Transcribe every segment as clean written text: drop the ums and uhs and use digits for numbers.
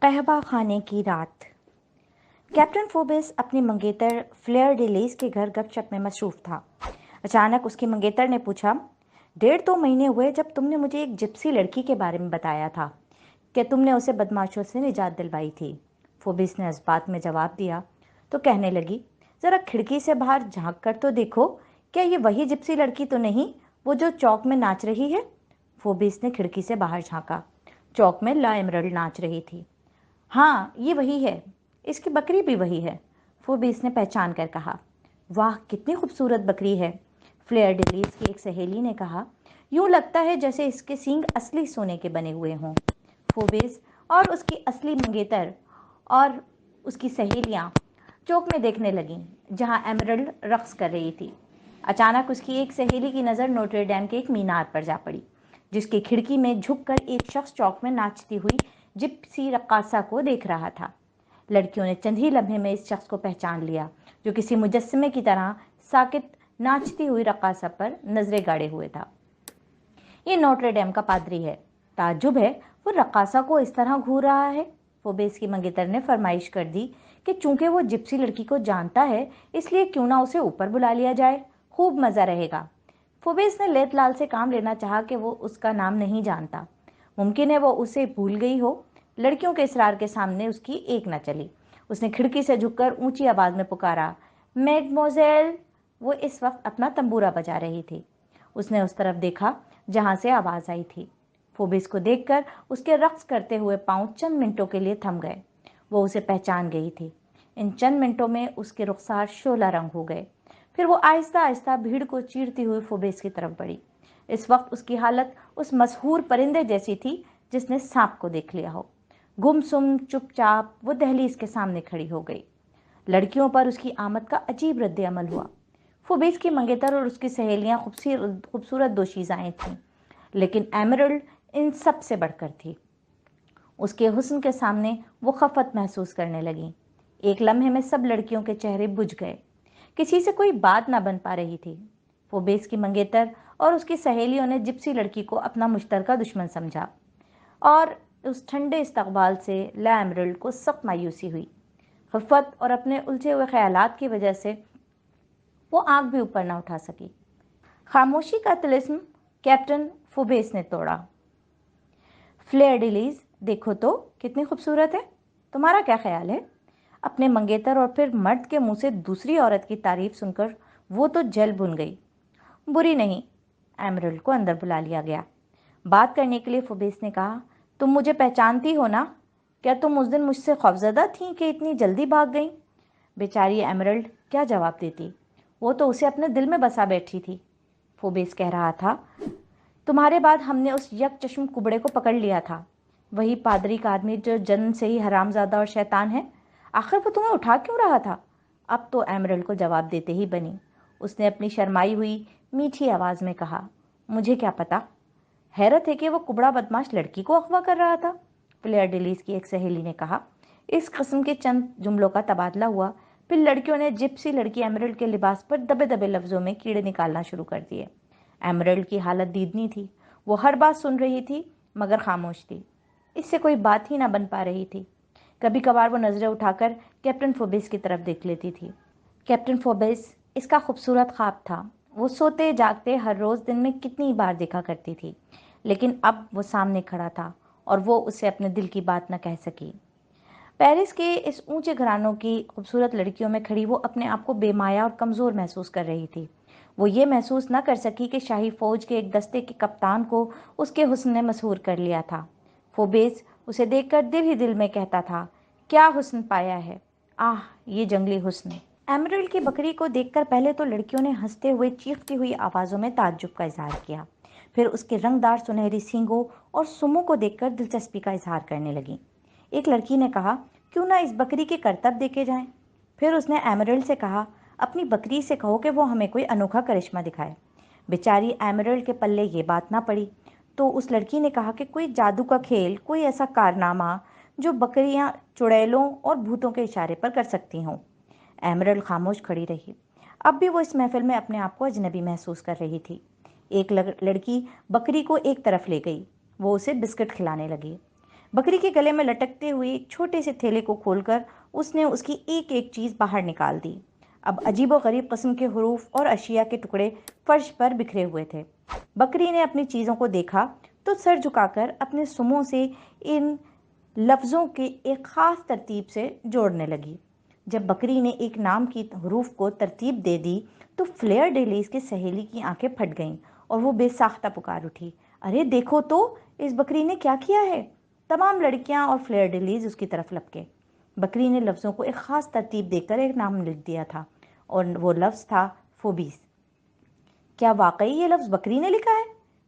कहवा खाने की रात। कैप्टन फोबिस अपनी मंगेतर फ्लेयर डेलीज के घर गपशप में मसरूफ था। अचानक उसकी मंगेतर ने पूछा, 1.5-2 महीने हुए जब तुमने मुझे एक जिप्सी लड़की के बारे में बताया था। क्या तुमने उसे बदमाशों से निजात दिलवाई थी? फोबिस ने इस बात में जवाब दिया तो कहने लगी, जरा खिड़की से बाहर झांक कर तो देखो, क्या ये वही जिप्सी लड़की तो नहीं, वो जो चौक में नाच रही है? फोबिस ने खिड़की से बाहर झांका। चौक में ला एमरल्ड नाच रही थी। हाँ, ये वही है, इसकी बकरी भी वही है, फोबिस ने पहचान कर कहा। वाह, कितनी खूबसूरत बकरी है, फ्लेयर डिलीज की एक सहेली ने कहा। यूं लगता है जैसे इसके सींग असली सोने के बने हुए हों। फोबिस और उसकी असली मंगेतर और उसकी सहेलियां चौक में देखने लगीं, जहां एमरल्ड रक्स कर रही थी। अचानक उसकी एक सहेली की नज़र नोट्रे डैम के एक मीनार पर जा पड़ी, जिसकी खिड़की में झुककर एक शख्स चौक में नाचती हुई जिप्सी रक्कासा को देख रहा था। लड़कियों ने चंद ही लम्हे में इस शख्स को पहचान लिया, जो किसी मुजस्समे की तरह साकित नाचती हुई रक्कासा पर नजरें गाड़े हुए था। ये नोट्रे डेम का पादरी है। ताज्जुब है, वो रक्कासा को इस तरह घूर रहा है। फोबेस की मंगेतर ने फरमाइश कर दी कि चूंकि वो जिप्सी लड़की को जानता है, इसलिए क्यों ना उसे ऊपर बुला लिया जाए, खूब मजा रहेगा। फोबेस ने लेतलाल से काम लेना चाहा कि वो उसका नाम नहीं जानता। मुमकिन है वो उसे भूल गई हो। लड़कियों के इसरार के सामने उसकी एक न चली। उसने खिड़की से झुककर ऊंची आवाज में पुकारा, मैडमोजेल। वो इस वक्त अपना तंबूरा बजा रही थी। उसने उस तरफ देखा जहां से आवाज आई थी। फोबिस को देखकर उसके रक्स करते हुए पांव चंद मिनटों के लिए थम गए। वो उसे पहचान गई थी। इन चंद मिनटों में उसके रुखसार शोला रंग हो गए। फिर वो आहिस्ता आहिस्ता भीड़ को चीरती हुई फोबिस की तरफ बढ़ी। इस वक्त उसकी हालत उस मशहूर परिंदे जैसी थी जिसने सांप को देख लिया हो। गुमसुम चुपचाप वो दहलीज के सामने खड़ी हो गई। लड़कियों पर उसकी आमद का अजीब रद्द अमल हुआ। फुबीस की मंगेतर और उसकी सहेलियां खूबसूरत दोशीज़ाएं थीं, लेकिन एमरल्ड इन सब से बढ़कर थी। उसके हुस्न के सामने वो खफत महसूस करने लगी। एक लम्हे में सब लड़कियों के चेहरे बुझ गए। किसी से कोई बात ना बन पा रही थी। फुबीस की मंगेतर और उसकी सहेलियों ने जिप्सी लड़की को अपना मुश्तरका दुश्मन समझा, और उस ठंडे इस्तकबाल से ला एमरल्ड को सख्त मायूसी हुई। खफत और अपने उलझे हुए ख्यालात की वजह से वो आंख भी ऊपर ना उठा सकी। खामोशी का तिलिस्म कैप्टन फुबेस ने तोड़ा। फ्लेयर डिलीज, देखो तो कितनी खूबसूरत है, तुम्हारा क्या ख्याल है? अपने मंगेतर और फिर मर्द के मुंह से दूसरी औरत की तारीफ सुनकर वो तो जल भुन गई। बुरी नहीं। एमरल्ड को अंदर बुला लिया गया। बात करने के लिए फुबेस ने कहा, तुम मुझे पहचानती हो ना? क्या तुम उस दिन मुझसे खौफजदा थी कि इतनी जल्दी भाग गई? बेचारी एमरल्ड क्या जवाब देती, वो तो उसे अपने दिल में बसा बैठी थी। फुबेस कह रहा था, तुम्हारे बाद हमने उस यक चश्म कुबड़े को पकड़ लिया था, वही पादरी का आदमी जो जन्म से ही हरामजादा और शैतान है। आखिर वो तुम्हें उठा क्यों रहा था? अब तो एमरल्ड को जवाब देते ही बनी। उसने अपनी शर्माई हुई मीठी आवाज में कहा, मुझे क्या पता। हैरत है कि वो कुबड़ा बदमाश लड़की को अगवा कर रहा था, फ्लेयर डिलीज की एक सहेली ने कहा। इस किस्म के चंद जुमलों का तबादला हुआ। फिर लड़कियों ने जिप्सी लड़की एमरल्ड के लिबास पर दबे दबे लफ्जों में कीड़े निकालना शुरू कर दिए। एमरल्ड की हालत दीदनी थी। वो हर बात सुन रही थी मगर खामोश थी। इससे कोई बात ही ना बन पा रही थी। कभी कभार वो नजरें उठाकर कैप्टन फोबिस की तरफ देख लेती थी। कैप्टन फोबिस इसका खूबसूरत ख्वाब था। वो सोते जागते हर रोज दिन में कितनी बार देखा करती थी, लेकिन अब वो सामने खड़ा था और वो उसे अपने दिल की बात न कह सकी। पेरिस के इस ऊंचे घरानों की खूबसूरत लड़कियों में खड़ी वो अपने आप को बेमाया और कमज़ोर महसूस कर रही थी। वो ये महसूस न कर सकी कि शाही फौज के एक दस्ते के कप्तान को उसके हुस्न ने मशहूर कर लिया था। फोबेस उसे देखकर दिल ही दिल में कहता था, क्या हुस्न पाया है, आह ये जंगली हुस्न। एमरल्ड की बकरी को देखकर पहले तो लड़कियों ने हंसते हुए चीखती हुई आवाज़ों में ताज्जुब का इजहार किया। फिर उसके रंगदार सुनहरी सींगों और सुमों को देखकर दिलचस्पी का इजहार करने लगी। एक लड़की ने कहा, क्यों ना इस बकरी के करतब देखे जाएं। फिर उसने एमरल्ड से कहा, अपनी बकरी से कहो कि वो हमें कोई अनोखा करिश्मा दिखाए। बेचारी एमरल्ड के पल्ले ये बात ना पड़ी, तो उस लड़की ने कहा कि कोई जादू का खेल, कोई ऐसा कारनामा जो बकरियां चुड़ैलों और भूतों के इशारे पर कर सकती हों। एमरल्ड खामोश खड़ी रही। अब भी वो इस महफिल में अपने आप को अजनबी महसूस कर रही थी। एक लड़की बकरी को एक तरफ ले गई। वो उसे बिस्किट खिलाने लगी। बकरी के गले में लटकते हुए एक छोटे से थैले को खोलकर उसने उसकी एक एक चीज़ बाहर निकाल दी। अब अजीबोगरीब किस्म के हरूफ और अशिया के टुकड़े फर्श पर बिखरे हुए थे। बकरी ने अपनी चीज़ों को देखा तो सर झुकाकर अपने सुमों से इन लफ्ज़ों के एक ख़ास तरतीब से जोड़ने लगी। जब बकरी ने एक नाम की हरूफ को तरतीब दे दी तो फ्लेयर डेलीज की सहेली की आंखें फट गईं और वो बेसाख्ता पुकार उठी, अरे देखो तो, इस बकरी ने क्या किया है। तमाम लड़कियां और फ्लेयर डेलीज उसकी तरफ लपके। बकरी ने लफ्ज़ों को एक ख़ास तरतीब देकर एक नाम लिख दिया था और वो लफ्ज़ था फोबीस। क्या वाकई ये लफ्ज़ बकरी ने लिखा है?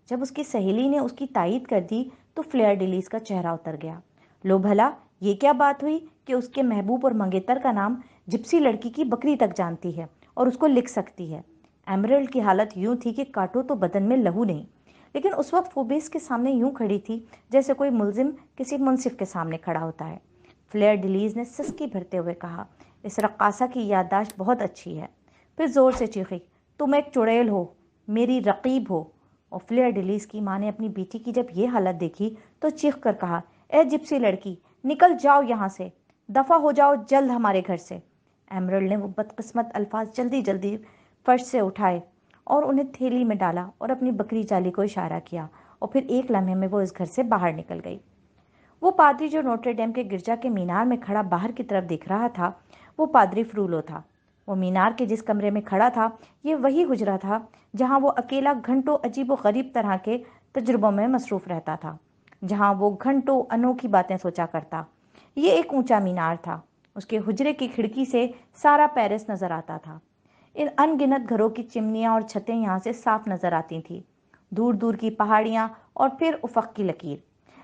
जब उसकी सहेली ने उसकी तायीद कर दी तो फ्लेयर डेलीज का चेहरा उतर गया। लो भला, ये क्या बात हुई कि उसके महबूब और मंगेतर का नाम जिप्सी लड़की की बकरी तक जानती है और उसको लिख सकती है। एमरल्ड की हालत यूं थी कि काटो तो बदन में लहू नहीं, लेकिन उस वक्त फोबेस के सामने यूं खड़ी थी जैसे कोई मुलजिम किसी मुंसिफ के सामने खड़ा होता है। फ्लेयर डिलीज ने सिसकी भरते हुए कहा, इस रक्कासा की याददाश्त बहुत अच्छी है। फिर जोर से चीखी, तुम एक चुड़ैल हो, मेरी रकीब हो। और फ्लेयर डिलीज की माँ ने अपनी बेटी की जब ये हालत देखी तो चीख कर कहा, ए जिप्सी लड़की, निकल जाओ यहाँ से, दफा हो जाओ जल्द हमारे घर से। एमरल्ड ने वो बदकिस्मत अल्फाज जल्दी जल्दी फर्श से उठाए और उन्हें थैली में डाला और अपनी बकरी चाली को इशारा किया और फिर एक लम्हे में वो इस घर से बाहर निकल गई। वो पादरी जो नोट्रे डेम के गिरजा के मीनार में खड़ा बाहर की तरफ देख रहा था, वो पादरी फ्रूलो था। वो मीनार के जिस कमरे में खड़ा था, ये वही हुजरा था जहाँ वो अकेला घंटों अजीब व गरीब तरह के तजुर्बों में मसरूफ रहता था, जहाँ वो घंटों अनोखी बातें सोचा करता। ये एक ऊंचा मीनार था। उसके हुजरे की खिड़की से सारा पेरिस नजर आता था। इन अनगिनत घरों की चिमनियाँ और छतें यहाँ से साफ नजर आती थीं, दूर दूर की पहाड़ियाँ और फिर उफक की लकीर।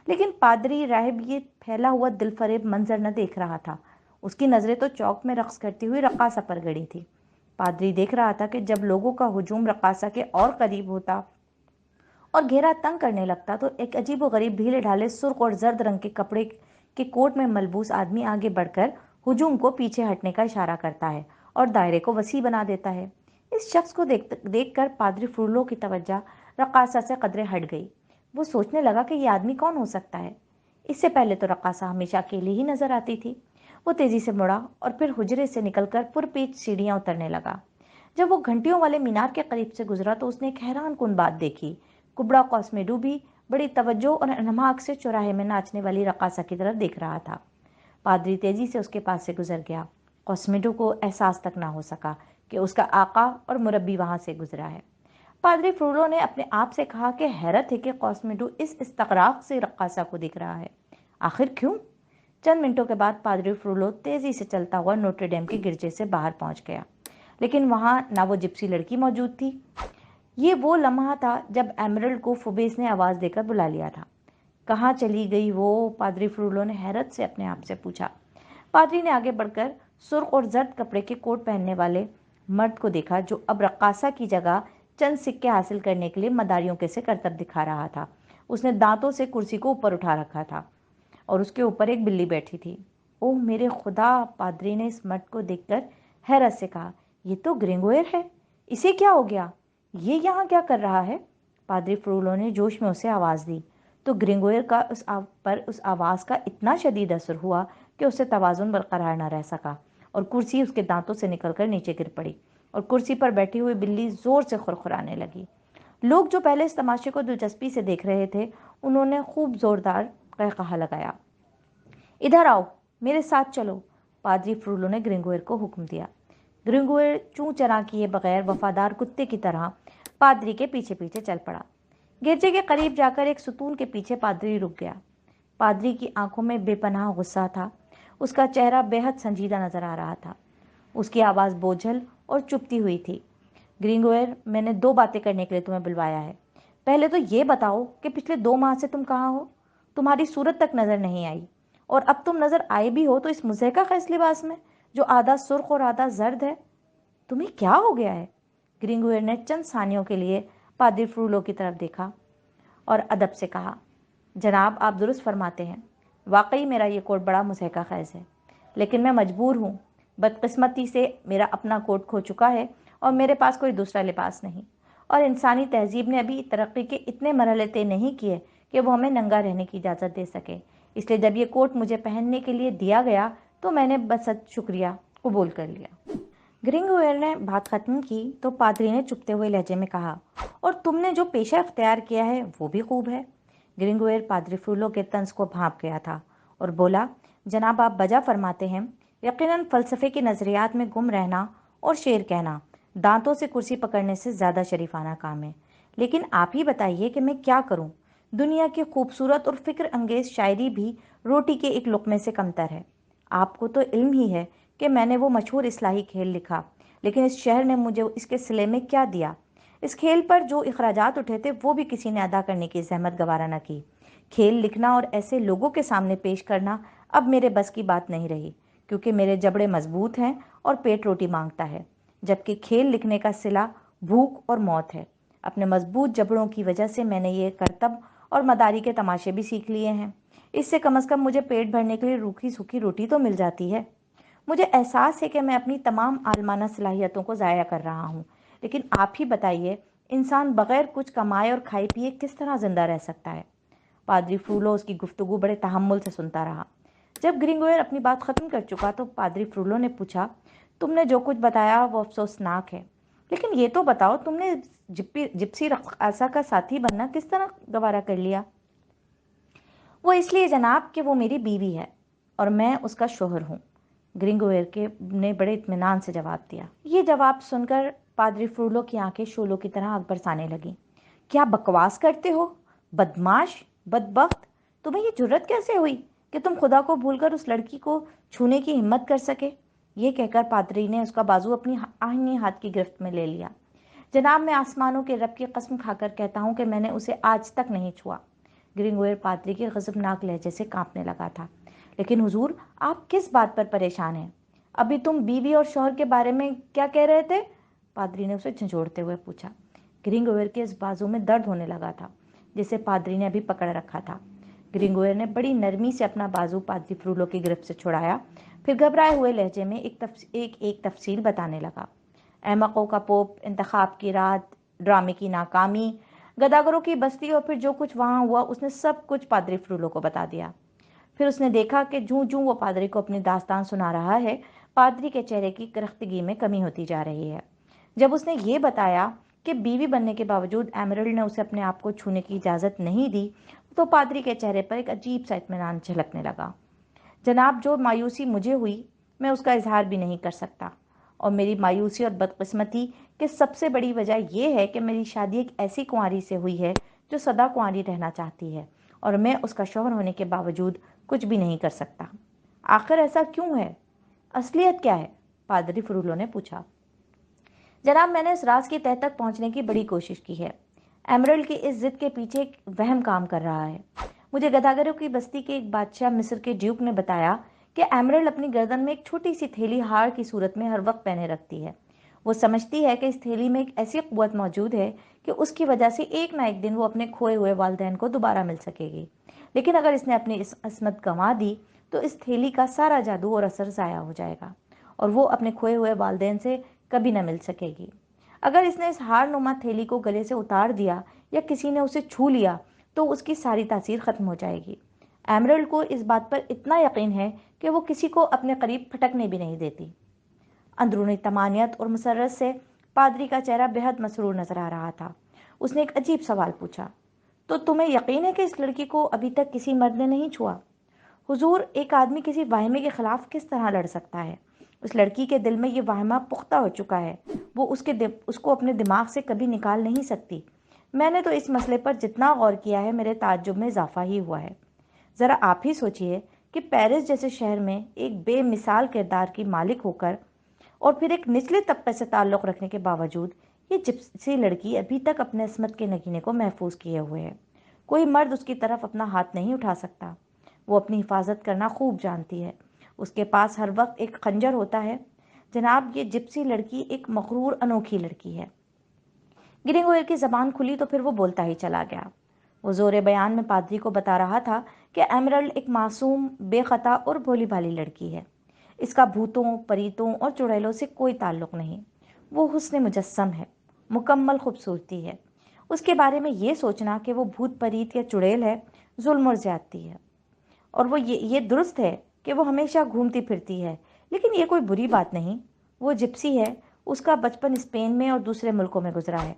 लेकिन पादरी राहिब ये फैला हुआ दिलफरेब मंजर न देख रहा था। उसकी नज़रें तो चौक में रक्स करती हुई रक्कासा पर गड़ी थी। पादरी देख रहा था कि जब लोगों का हुजूम रक्कासा के और करीब होता और घेरा तंग करने लगता तो एक अजीब व गरीब ढीले ढाले सुर्ख और जर्द रंग के कपड़े के कोट में मलबूस आदमी आगे बढ़कर हुजूम को पीछे हटने का इशारा करता है और दायरे को वसी बना देता है। इस शख्स को देखकर पादरी फ्रूलो की तवज्जो रक्कासा से कदरे हट गई। वो सोचने लगा कि ये आदमी कौन हो सकता है। इससे पहले तो रक्कासा हमेशा अकेली ही नजर आती थी। वो तेजी से मुड़ा और फिर हुजरे से निकलकर पुरपीच सीढ़ियां उतरने लगा। जब वो घंटियों वाले मीनार के करीब से गुजरा तो उसने एक हैरान कुन बात देखी। कुबड़ा कॉस्मेडू भी बड़ी तवज्जो और अनमाक से चौराहे में नाचने वाली रक्कासा की तरफ देख रहा था। पादरी तेजी से उसके पास से गुजर गया। कॉस्मेडो को एहसास तक ना हो सका कि उसका आका और मुरब्बी वहां से गुजरा है। पादरी फ्रूलो ने अपने आप से कहा कि हैरत है कि कॉस्मेडो इस इस्तकराक से रक्कासा को दिख रहा है। आखिर क्यों? चंद मिनटों के बाद पादरी फ्रूलो तेजी से चलता हुआ नोट्रे डेम के गिरजे से बाहर पहुंच गया, लेकिन वहां ना वो जिप्सी लड़की मौजूद थी। ये वो लम्हा था जब एमरल्ड को फुबेस ने आवाज़ देकर बुला लिया था। कहाँ चली गई वो? पादरी फ्रूलो ने हैरत से अपने आप से पूछा। पादरी ने आगे बढ़कर सुर्ख और जर्द कपड़े के कोट पहनने वाले मर्द को देखा जो अब रक्कासा की जगह चंद सिक्के हासिल करने के लिए मदारियों के से करतब दिखा रहा था। उसने दांतों से कुर्सी को ऊपर उठा रखा था और उसके ऊपर एक बिल्ली बैठी थी। ओह मेरे खुदा! पादरी ने इस मर्द को देखकर हैरत से कहा, ये तो ग्रिंगोयर है। इसे क्या हो गया? ये यहाँ क्या कर रहा है? पादरी फ्रूलो ने जोश में उसे आवाज़ दी तो ग्रिंगोयर का उस आवाज़ का इतना शदीद असर हुआ कि उससे तवाज़ुन बरकरार न रह सका और कुर्सी उसके दांतों से निकलकर नीचे गिर पड़ी और कुर्सी पर बैठी हुई बिल्ली ज़ोर से खुरखुराने लगी। लोग जो पहले इस तमाशे को दिलचस्पी से देख रहे थे, उन्होंने खूब ज़ोरदार कहकहा लगाया। इधर आओ, मेरे साथ चलो, पादरी फ्रूलो ने ग्रिंगोयर को हुक्म दिया। ग्रिंगोयर चूं चरा किए बगैर वफादार कुत्ते की तरह पादरी के पीछे पीछे चल पड़ा। गिरजे के करीब जाकर एक सुतून के पीछे पादरी रुक गया। पादरी की आंखों में बेपनाह गुस्सा था। उसका चेहरा बेहद संजीदा नजर आ रहा था। उसकी आवाज़ बोझल और चुपती हुई थी। ग्रिंगोयर, मैंने 2 बातें करने के लिए तुम्हें बुलवाया है। पहले तो ये बताओ कि पिछले 2 माह से तुम कहाँ हो? तुम्हारी सूरत तक नजर नहीं आई, और अब तुम नजर आए भी हो तो इस मुज़हका खैस लिबास में जो आधा सुर्ख और आधा जर्द है। तुम्हें क्या हो गया है? ग्रिंगोयर ने चंद सानियों के लिए पादरी फ्रूलो की तरफ देखा और अदब से कहा, जनाब आप दुरुस्त फरमाते हैं, वाकई मेरा ये कोट बड़ा मुज़हका खैज है, लेकिन मैं मजबूर हूँ। बदकिस्मती से मेरा अपना कोट खो चुका है और मेरे पास कोई दूसरा लिबास नहीं, और इंसानी तहजीब ने अभी तरक्की के इतने मरहले तय नहीं किए कि वो हमें नंगा रहने की इजाज़त दे सके। इसलिए जब ये कोट मुझे पहनने के लिए दिया गया तो मैंने बस शुक्रिया कबूल कर लिया। ग्रिंगवेयर ने बात खत्म की तो पादरी ने चुपते हुए लहजे में कहा, और तुमने जो पेशा अख्तियार किया है वो भी खूब है। ग्रिंगवेयर पादरी फ्रूलो के तंज को भांप गया था और बोला, जनाब आप बजा फरमाते हैं, यकीनन फ़लसफ़े के नज़रियात में गुम रहना और शेर कहना दांतों से कुर्सी पकड़ने से ज़्यादा शरीफाना काम है। लेकिन आप ही बताइए कि मैं क्या करूं? दुनिया की खूबसूरत और फ़िक्र अंगेज़ शायरी भी रोटी के एक लुक़मे से कमतर है। आपको तो इल्म ही है कि मैंने वो मशहूर इस्लाही खेल लिखा, लेकिन इस शहर ने मुझे इसके सिले में क्या दिया? इस खेल पर जो इखराजात उठे थे वो भी किसी ने अदा करने की जहमत गवारा न की। खेल लिखना और ऐसे लोगों के सामने पेश करना अब मेरे बस की बात नहीं रही, क्योंकि मेरे जबड़े मजबूत हैं और पेट रोटी मांगता है, जबकि खेल लिखने का सिला भूख और मौत है। अपने मजबूत जबड़ों की वजह से मैंने ये करतब और मदारी के तमाशे भी सीख लिए हैं। इससे कम से कम मुझे पेट भरने के लिए रूखी सूखी रोटी तो मिल जाती है। मुझे एहसास है कि मैं अपनी तमाम आलमाना सलाहियतों को ज़ाया कर रहा हूँ, लेकिन आप ही बताइए, इंसान बगैर कुछ कमाए और खाए पिए किस तरह ज़िंदा रह सकता है? पादरी फ्रूलो उसकी गुफ्तगू बड़े तहम्मुल से सुनता रहा। जब ग्रिंगोयर अपनी बात ख़त्म कर चुका तो पादरी फ्रूलो ने पूछा, तुमने जो कुछ बताया वो अफसोसनाक है, लेकिन ये तो बताओ, तुमने जिप्सी रक़ासा का साथी बनना किस तरह गवारा कर लिया? वो इसलिए जनाब कि वो मेरी बीवी है और मैं उसका शोहर हूँ, ग्रिंगोवेर के ने बड़े इत्मीनान से जवाब दिया। ये जवाब सुनकर पादरी फ्रूलो की आंखें शोलों की तरह आग बरसाने लगीं। क्या बकवास करते हो, बदमाश, बदबख्त! तुम्हें ये जुर्रत कैसे हुई कि तुम खुदा को भूलकर उस लड़की को छूने की हिम्मत कर सके? ये कहकर पादरी ने उसका बाजू अपनी आहनी हाथ की गिरफ्त में ले लिया। जनाब, मैं आसमानों के रब की कसम खाकर कहता हूँ कि मैंने उसे आज तक नहीं छुआ। ग्रिंगोयर पादरी के गजबनाक लहजे से कांपने लगा था। लेकिन हुजूर, आप किस बात पर परेशान हैं? अभी तुम बीवी और शौहर के बारे में क्या कह रहे थे? पादरी ने उसे झंझोड़ते हुए पूछा। ग्रिंगोयर के इस बाजू में दर्द होने लगा था, जिसे पादरी ने अभी पकड़ रखा था। ग्रिंगोयर ने बड़ी नरमी से अपना बाजू पादरी फ्रूलो की गिरफ्त से छुड़ाया, फिर घबराए हुए लहजे में एक तफसील बताने लगा। अहमकों का पोप, इंतखाब की रात, ड्रामे की नाकामी, गदागरों की बस्ती और फिर जो कुछ वहाँ हुआ, उसने सब कुछ पादरी फ्रूलो को बता दिया। फिर उसने देखा कि जूं जूं वो पादरी को अपनी दास्तान सुना रहा है, पादरी के चेहरे की करख्तगी में कमी होती जा रही है। जब उसने ये बताया कि बीवी बनने के बावजूद एमरल्ड ने उसे अपने आप को छूने की इजाज़त नहीं दी, तो पादरी के चेहरे पर एक अजीब सा इत्मीनान झलकने लगा। जनाब, जो मायूसी मुझे हुई मैं उसका इजहार भी नहीं कर सकता, और मेरी मायूसी और बदकिस्मती की सबसे बड़ी वजह यह है कि मेरी शादी एक ऐसी कुंवारी से हुई है जो सदा कुंवारी रहना चाहती है, और मैं उसका शौहर होने के बावजूद कुछ भी नहीं कर सकता। आखिर ऐसा क्यों है? असलियत क्या है? पादरी फ्रूलो ने पूछा। जनाब, मैंने इस राज की तह तक पहुंचने की बड़ी कोशिश की है। एमरल्ड की इस जिद के पीछे एक वहम काम कर रहा है। मुझे गदागरों की बस्ती के एक बादशाह मिस्र के ड्यूक ने बताया कि एमरल्ड अपनी गर्दन में एक छोटी सी थैली हार की सूरत में हर वक्त पहने रखती है। वो समझती है कि इस थैली में एक ऐसी कुव्वत मौजूद है कि उसकी वजह से एक ना एक दिन वो अपने खोए हुए वालिदैन को दोबारा मिल सकेगी। लेकिन अगर इसने अपनी इस असमत गंवा दी तो इस थैली का सारा जादू और असर ज़ाया हो जाएगा और वो अपने खोए हुए वालिदैन से कभी न मिल सकेगी। अगर इसने इस हार नुमा थैली को गले से उतार दिया या किसी ने उसे छू लिया तो उसकी सारी तासीर ख़त्म हो जाएगी। एमरल्ड को इस बात पर इतना यकीन है कि वो किसी को अपने करीब फटकने भी नहीं देती। अंदरूनी तमानियत और मसरत से पादरी का चेहरा बेहद मसरूर नजर आ रहा था। उसने एक अजीब सवाल पूछा, तो तुम्हें यकीन है कि इस लड़की को अभी तक किसी मर्द ने नहीं छुआ? हुजूर, एक आदमी किसी वाहिमे के खिलाफ किस तरह लड़ सकता है? उस लड़की के दिल में ये वाहिमा पुख्ता हो चुका है, वो उसको अपने दिमाग से कभी निकाल नहीं सकती। मैंने तो इस मसले पर जितना गौर किया है, मेरे ताज्जुब में इजाफा ही हुआ है। ज़रा आप ही सोचिए कि पेरिस जैसे शहर में एक बेमिसाल किरदार की मालिक होकर और फिर एक निचले तबके से ताल्लुक़ रखने के बावजूद ये जिप्सी लड़की अभी तक अपने अस्मत के नगीने को महफूज किए हुए है। कोई मर्द उसकी तरफ अपना हाथ नहीं उठा सकता। वो अपनी हिफाजत करना खूब जानती है। उसके पास हर वक्त एक खंजर होता है। जनाब, ये जिप्सी लड़की एक मगरूर अनोखी लड़की है। ग्रिंगोयर की ज़बान खुली तो फिर वो बोलता ही चला गया। वो ज़ोरे बयान में पादरी को बता रहा था कि एमरल्ड एक मासूम, बेखता और भोली भाली लड़की है। इसका भूतों, परीतों और चुड़ैलों से कोई ताल्लुक़ नहीं। वो हुस्न मुजस्सम है, मुकम्मल खूबसूरती है। उसके बारे में ये सोचना कि वो भूत परीत या चुड़ैल है, जुल्म और ज़्यादती है। और वो ये दुरुस्त है कि वो हमेशा घूमती फिरती है, लेकिन ये कोई बुरी बात नहीं। वो जिप्सी है, उसका बचपन स्पेन में और दूसरे मुल्कों में गुजरा है।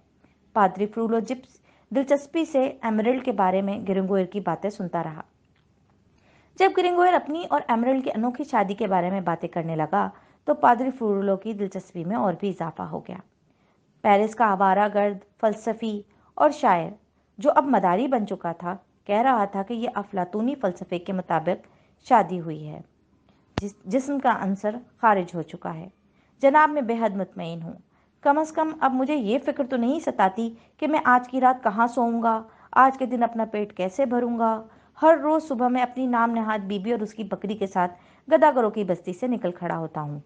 पादरी फ्रूलो जिप्स दिलचस्पी से एमरल्ड के बारे में ग्रिंगोयर की बातें सुनता रहा। जब ग्रिंगोयर अपनी और एमरल्ड की अनोखी शादी के बारे में बातें करने लगा, तो पादरी फ्रूलो की दिलचस्पी में और भी इजाफा हो गया। पेरिस का आवारागर्द फलसफी और शायर, जो अब मदारी बन चुका था, कह रहा था कि यह अफलातूनी फलसफे के मुताबिक शादी हुई है, जिस्म का अंसर खारिज हो चुका है। जनाब, मैं बेहद मुतमईन हूँ। कम अज़ कम अब मुझे ये फिक्र तो नहीं सताती कि मैं आज की रात कहाँ सोऊंगा, आज के दिन अपना पेट कैसे भरूंगा। हर रोज़ सुबह मैं अपनी नाम नहाद बीबी और उसकी बकरी के साथ गदागरों की बस्ती से निकल खड़ा होता हूँ।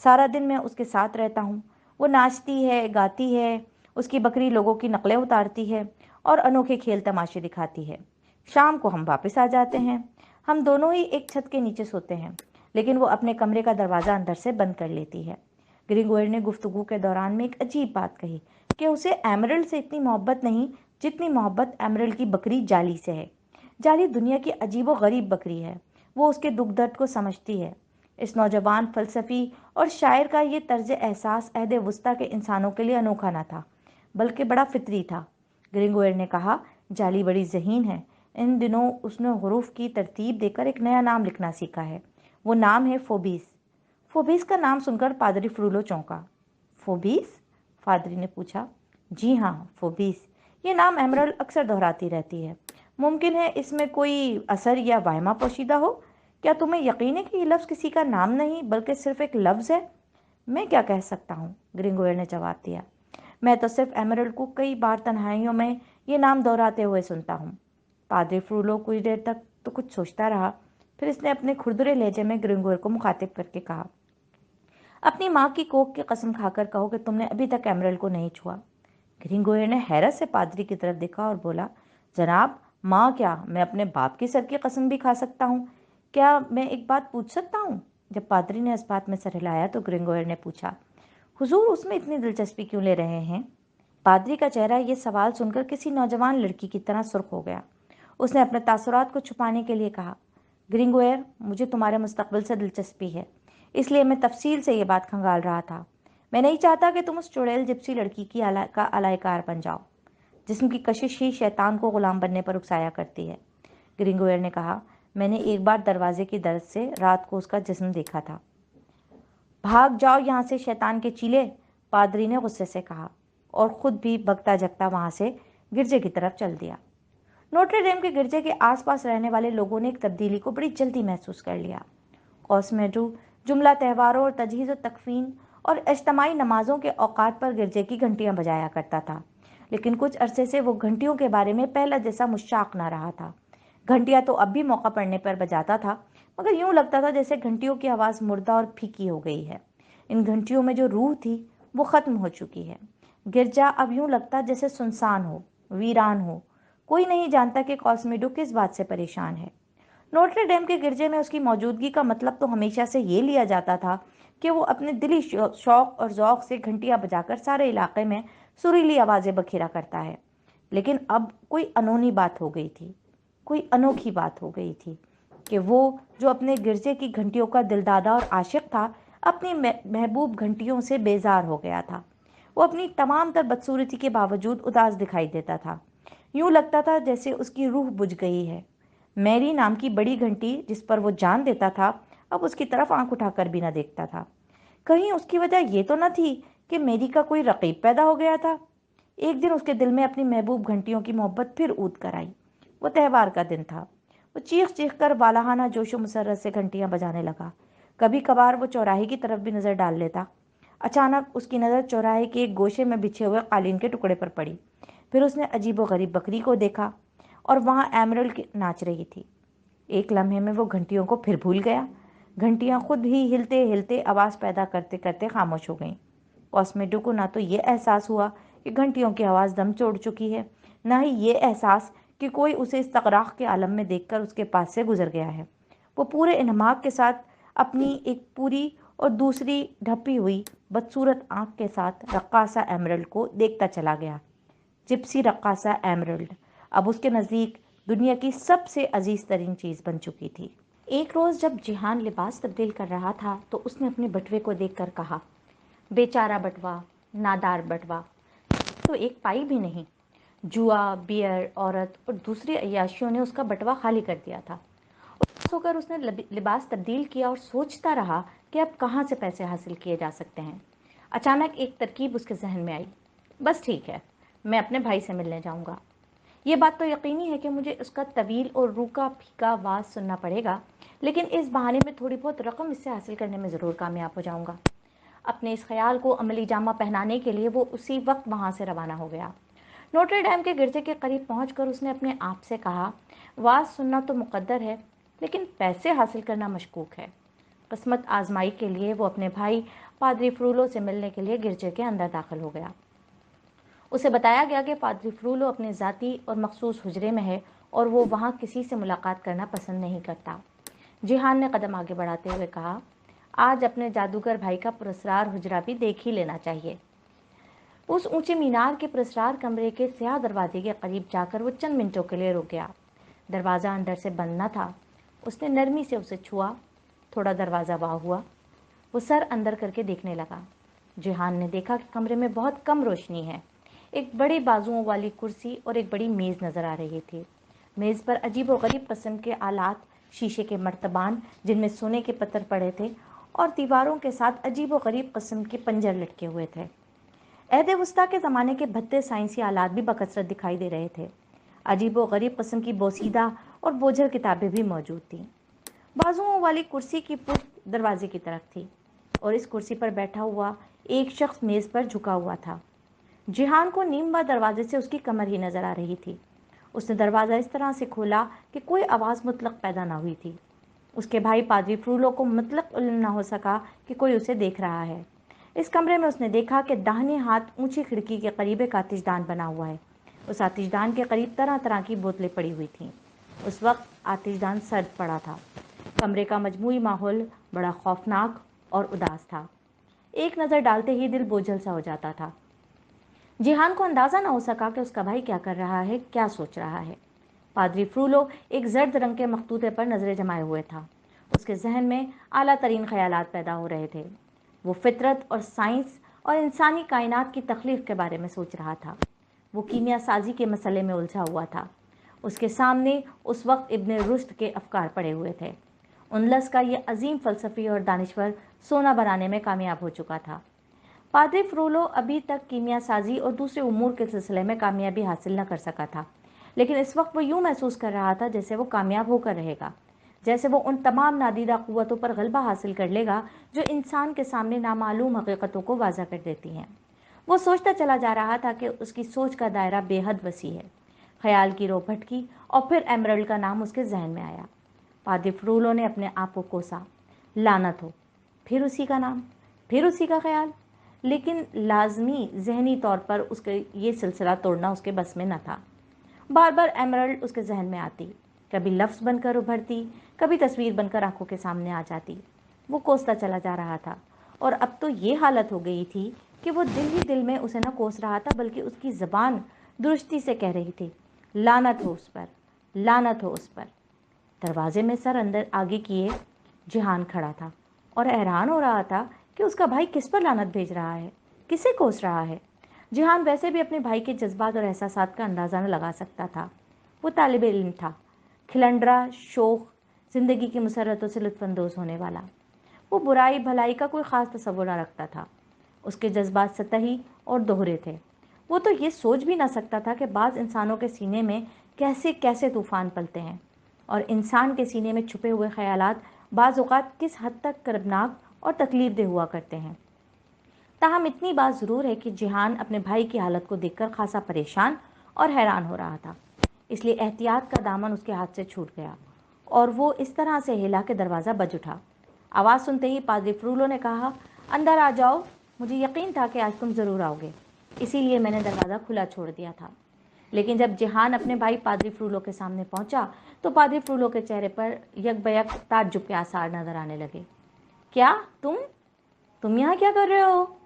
सारा दिन मैं उसके साथ रहता हूँ। वो नाचती है, गाती है, उसकी बकरी लोगों की नकलें उतारती है और अनोखे खेल तमाशे दिखाती है। शाम को हम वापस आ जाते हैं। हम दोनों ही एक छत के नीचे सोते हैं, लेकिन वो अपने कमरे का दरवाज़ा अंदर से बंद कर लेती है। ग्रिगोयर ने गुफ्तगू के दौरान में एक अजीब बात कही कि उसे एमरल्ड से इतनी मोहब्बत नहीं जितनी मोहब्बत एमरल्ड की बकरी जाली से है। जाली दुनिया की अजीबो गरीब बकरी है। वो उसके दुख दर्द को समझती है। इस नौजवान फलसफी और शायर का ये तर्ज एहसास अहद वुस्ता के इंसानों के लिए अनोखा न था, बल्कि बड़ा फितरी था। ग्रिंगोयर ने कहा, जाली बड़ी ज़हीन है। इन दिनों उसने हुरूफ की तरतीब देकर एक नया नाम लिखना सीखा है। वो नाम है फोबीस। फोबीस का नाम सुनकर पादरी फ्रूलो चौंका। फोबीस? पादरी ने पूछा। जी हाँ, फोबीस। ये नाम एमरल्ड अक्सर दोहराती रहती है। मुमकिन है इसमें कोई असर या वाहिमा पोशीदा हो। क्या तुम्हें यकीन है कि ये लफ्ज़ किसी का नाम नहीं बल्कि सिर्फ एक लफ्ज़ है? मैं क्या कह सकता हूँ, ग्रिंगोयर ने जवाब दिया। मैं तो सिर्फ एमरल्ड को कई बार तन्हाइयों में ये नाम दोहराते हुए सुनता हूँ। पादरी फ्रूलो कुछ देर तक तो कुछ सोचता रहा, फिर इसने अपने खुरदुरे लहजे में ग्रिंगोयर को मुखातिब करके कहा, अपनी माँ की कोख की कसम खाकर कहो कि तुमने अभी तक एमरल्ड को नहीं छुआ। ग्रिंगोयर ने हैरत से पादरी की तरफ देखा और बोला, जनाब, माँ क्या, मैं अपने बाप की सर की कसम भी खा सकता हूँ। क्या मैं एक बात पूछ सकता हूँ? जब पादरी ने इस बात में सर हिलाया तो ग्रिंगोयर ने पूछा, हुजूर उसमें इतनी दिलचस्पी क्यों ले रहे हैं? पादरी का चेहरा ये सवाल सुनकर किसी नौजवान लड़की की तरह सुर्ख हो गया। उसने अपने तासुरात को छुपाने के लिए कहा, ग्रिंगोयर, मुझे तुम्हारे मुस्तकबिल से दिलचस्पी है, इसलिए मैं तफसील से ये बात खंगाल रहा था। मैं नहीं चाहता कि तुम उस चुड़ैल जिप्सी लड़की की अलायकार बन जाओ, जिस्म की कशिश ही शैतान को गुलाम बनने पर उकसाया करती है। ग्रिंगोयर ने कहा, मैंने एक बार दरवाजे की दर्द से रात को उसका जिस्म देखा था। भाग जाओ यहाँ से शैतान के चीले, पादरी ने गुस्से से कहा और खुद भी बगता जगता वहाँ से गिरजे की तरफ चल दिया। नोट्रे डेम के गिरजे के आसपास रहने वाले लोगों ने एक तब्दीली को बड़ी जल्दी महसूस कर लिया। कॉस्मेड्रू जुमला त्योहारों और तजहीज़ तकफीन और इज्तमाही नमाजों के औकात पर गिरजे की घंटियां बजाया करता था, लेकिन कुछ अरसे से वो घंटियों के बारे में पहला जैसा मुश्ताक ना रहा था। घंटियां तो अब भी मौका पड़ने पर बजाता था, मगर यूं लगता था जैसे घंटियों की आवाज़ मुर्दा और फीकी हो गई है। इन घंटियों में जो रूह थी वो ख़त्म हो चुकी है। गिरजा अब यूं लगता जैसे सुनसान हो, वीरान हो। कोई नहीं जानता कि कॉस्मेडो किस बात से परेशान है। नोट्रे डेम के गिरजे में उसकी मौजूदगी का मतलब तो हमेशा से ये लिया जाता था कि वो अपने दिली शौक और ज़ौक़ से घंटियां बजाकर सारे इलाके में सुरीली आवाज़ें बखेरा करता है। लेकिन अब कोई अनोनी बात हो गई थी, कोई अनोखी बात हो गई थी कि वो जो अपने गिरजे की घंटियों का दिलदादा और आशिक था, अपनी महबूब घंटियों से बेजार हो गया था। वो अपनी तमाम तर बदसूरती के बावजूद उदास दिखाई देता था। यूं लगता था जैसे उसकी रूह बुझ गई है। मैरी नाम की बड़ी घंटी जिस पर वो जान देता था, अब उसकी तरफ आंख उठाकर भी न देखता था। कहीं उसकी वजह ये तो न थी कि मैरी का कोई रकीब पैदा हो गया था। एक दिन उसके दिल में अपनी महबूब घंटियों की मोहब्बत फिर ऊद कर आई। वो त्यौहार का दिन था। वो चीख चीख कर वालाहाना जोशो मुसर्रत से घंटियां बजाने लगा। कभी कभार वो चौराहे की तरफ भी नज़र डाल लेता। अचानक उसकी नज़र चौराहे के एक गोशे में बिछे हुए कालीन के टुकड़े पर पड़ी। फिर उसने अजीबो गरीब बकरी को देखा और वहाँ एमरल्ड नाच रही थी। एक लम्हे में वो घंटियों को फिर भूल गया। घंटियां खुद ही हिलते हिलते आवाज़ पैदा करते करते खामोश हो गईं। कॉस्मेडो को ना तो ये एहसास हुआ कि घंटियों की आवाज़ दम तोड़ चुकी है, ना ही ये एहसास कि कोई उसे इस तकराख के आलम में देखकर उसके पास से गुजर गया है। वो पूरे इन्हमाक के साथ अपनी एक पूरी और दूसरी ढपी हुई बदसूरत आंख के साथ रक्कासा एमरल्ड को देखता चला गया। जिप्सी रक्कासा एमरल्ड अब उसके नज़दीक दुनिया की सबसे अजीज तरीन चीज़ बन चुकी थी। एक रोज़ जब जिहान लिबास तब्दील कर रहा था तो उसने अपने बटुए को देखकर कहा, बेचारा बटवा, नादार बटवा, तो एक पाई भी नहीं। जुआ, बियर, औरत और दूसरी अय्याशियों ने उसका बटवा खाली कर दिया था। उदास होकर उसने लिबास तब्दील किया और सोचता रहा कि अब कहाँ से पैसे हासिल किए जा सकते हैं। अचानक एक तरकीब उसके जहन में आई। बस ठीक है, मैं अपने भाई से मिलने जाऊंगा। ये बात तो यकीनी है कि मुझे उसका तवील और रूखा फीका आवाज़ सुनना पड़ेगा, लेकिन इस बहाने में थोड़ी बहुत रकम इससे हासिल करने में ज़रूर कामयाब हो जाऊंगा। अपने इस ख्याल को अमली जामा पहनाने के लिए वो उसी वक्त वहाँ से रवाना हो गया। नोटर डैम के गिरजे के करीब पहुंचकर उसने अपने आप से कहा, वाज सुनना तो मुकद्दर है, लेकिन पैसे हासिल करना मशकूक है। किस्मत आजमाई के लिए वो अपने भाई पादरी फ्रूलो से मिलने के लिए गिरजे के अंदर दाखिल हो गया। उसे बताया गया कि पादरी फ्रूलो अपने ज़ाती और मखसूस हुजरे में है और वो वहाँ किसी से मुलाकात करना पसंद नहीं करता। जिहान ने कदम आगे बढ़ाते हुए कहा, आज अपने जादूगर भाई का पुरस्कार हुजरा भी देख ही लेना चाहिए। उस ऊंचे मीनार के पुरस्कार कमरे के स्याह दरवाजे के करीब जाकर वो चंद मिनटों के लिए रुक गया। दरवाज़ा अंदर से बंद न था। उसने नरमी से उसे छुआ। थोड़ा दरवाज़ा वाह हुआ। वो सर अंदर करके देखने लगा। जिहान ने देखा कि कमरे में बहुत कम रोशनी है। एक बड़ी बाजुओं वाली कुर्सी और एक बड़ी मेज़ नज़र आ रही थी। मेज़ पर अजीब व गरीब किस्म के आलात, शीशे के मर्तबान जिनमें सोने के पत्थर पड़े थे, और दीवारों के साथ अजीब व गरीब किस्म के पंजर लटके हुए थे। अहद वस्ता के ज़माने के भद्दे साइंसी आलात भी बकसरत दिखाई दे रहे थे। अजीब व गरीब किस्म की बोसीदा और बोझल किताबें भी मौजूद थीं। बाजुओं वाली कुर्सी की पुष्ट दरवाजे की तरफ थी और इस कुर्सी पर बैठा हुआ एक शख्स मेज़ पर झुका हुआ था। जिहान को नीमवा दरवाजे से उसकी कमर ही नजर आ रही थी। उसने दरवाज़ा इस तरह से खोला कि कोई आवाज़ मुतलक पैदा ना हुई थी। उसके भाई पादरी फ्रूलो को मुतलक इल्म न हो सका कि कोई उसे देख रहा है। इस कमरे में उसने देखा कि दाहिने हाथ ऊंची खिड़की के करीब एक आतिशदान बना हुआ है। उस आतिशदान के करीब तरह तरह की बोतलें पड़ी हुई थीं। उस वक्त आतिशदान सर्द पड़ा था। कमरे का मजमूई माहौल बड़ा खौफनाक और उदास था। एक नज़र डालते ही दिल बोझल सा हो जाता था। जिहान को अंदाज़ा न हो सका कि उसका भाई क्या कर रहा है, क्या सोच रहा है। पादरी फ्रूलो एक जर्द रंग के मखतूते पर नजरें जमाए हुए था। उसके जहन में आला तरीन ख्यालात पैदा हो रहे थे। वो फितरत और साइंस और इंसानी कायनात की तख्लीक के बारे में सोच रहा था। वो कीमिया साजी के मसले में उलझा हुआ था। उसके सामने उस वक्त इब्न रुश्द के अफकार पड़े हुए थे। उनलस का ये अजीम फ़लसफ़ी और दानिश्वर सोना बनाने में कामयाब हो चुका था। पादरी फ्रूलो अभी तक कीमिया साजी और दूसरे उमूर के सिलसिले में कामयाबी हासिल न कर सका था, लेकिन इस वक्त वो यूं महसूस कर रहा था जैसे वो कामयाब होकर रहेगा, जैसे वो उन तमाम नादीदा क़ुव्वतों पर गलबा हासिल कर लेगा जो इंसान के सामने नामालूम हकीकतों को वाज़ा कर देती हैं। वो सोचता चला जा रहा था कि उसकी सोच का दायरा बेहद वसी है। ख्याल की रो भटकी और फिर एमरल्ड का नाम उसके जहन में आया। पादरी फ्रूलो ने अपने आप को कोसा। लानत हो, फिर उसी का नाम, फिर उसी का ख्याल। लेकिन लाजमी जहनी तौर पर उसके ये सिलसिला तोड़ना उसके बस में न था। बार बार एमरल्ड उसके जहन में आती, कभी लफ्ज़ बनकर उभरती, कभी तस्वीर बनकर आंखों के सामने आ जाती। वो कोसता चला जा रहा था और अब तो ये हालत हो गई थी कि वो दिल ही दिल में उसे न कोस रहा था, बल्कि उसकी ज़बान दुरुस्ती से कह रही थी, लानत हो उस पर, लानत हो उस पर। दरवाजे में सर अंदर आगे किए जिहान खड़ा था और हैरान हो रहा था कि उसका भाई किस पर लानत भेज रहा है, किसे कोस रहा है। जिहान वैसे भी अपने भाई के जज्बात और एहसासात का अंदाज़ा न लगा सकता था। वो तालिब इल्म था, खिलंडरा, शोख, ज़िंदगी की मुसरतों से लुत्फ़अंदोज़ होने वाला। वो बुराई भलाई का कोई ख़ास तसव्वुर न रखता था। उसके जज्बात सतही और दोहरे थे। वो तो ये सोच भी ना सकता था कि बाज़ इंसानों के सीने में कैसे कैसे तूफ़ान पलते हैं और इंसान के सीने में छुपे हुए ख़यालात बाज़ औक़ात किस हद तक कर्बनाक और तकलीफ़ दे हुआ करते हैं। ताहम इतनी बात ज़रूर है कि जिहान अपने भाई की हालत को देखकर खासा परेशान और हैरान हो रहा था, इसलिए एहतियात का दामन उसके हाथ से छूट गया और वो इस तरह से हिला कि दरवाज़ा बज उठा। आवाज़ सुनते ही पादरी फ्रूलो ने कहा, अंदर आ जाओ, मुझे यकीन था कि आज तुम ज़रूर आओगे, इसीलिए मैंने दरवाज़ा खुला छोड़ दिया था। लेकिन जब जिहान अपने भाई पादरी फ्रूलो के सामने पहुंचा तो पादरी फ्रूलो के चेहरे पर यकबयक ताज्जुब के आसार नजर आने लगे। क्या तुम यहाँ क्या कर रहे हो?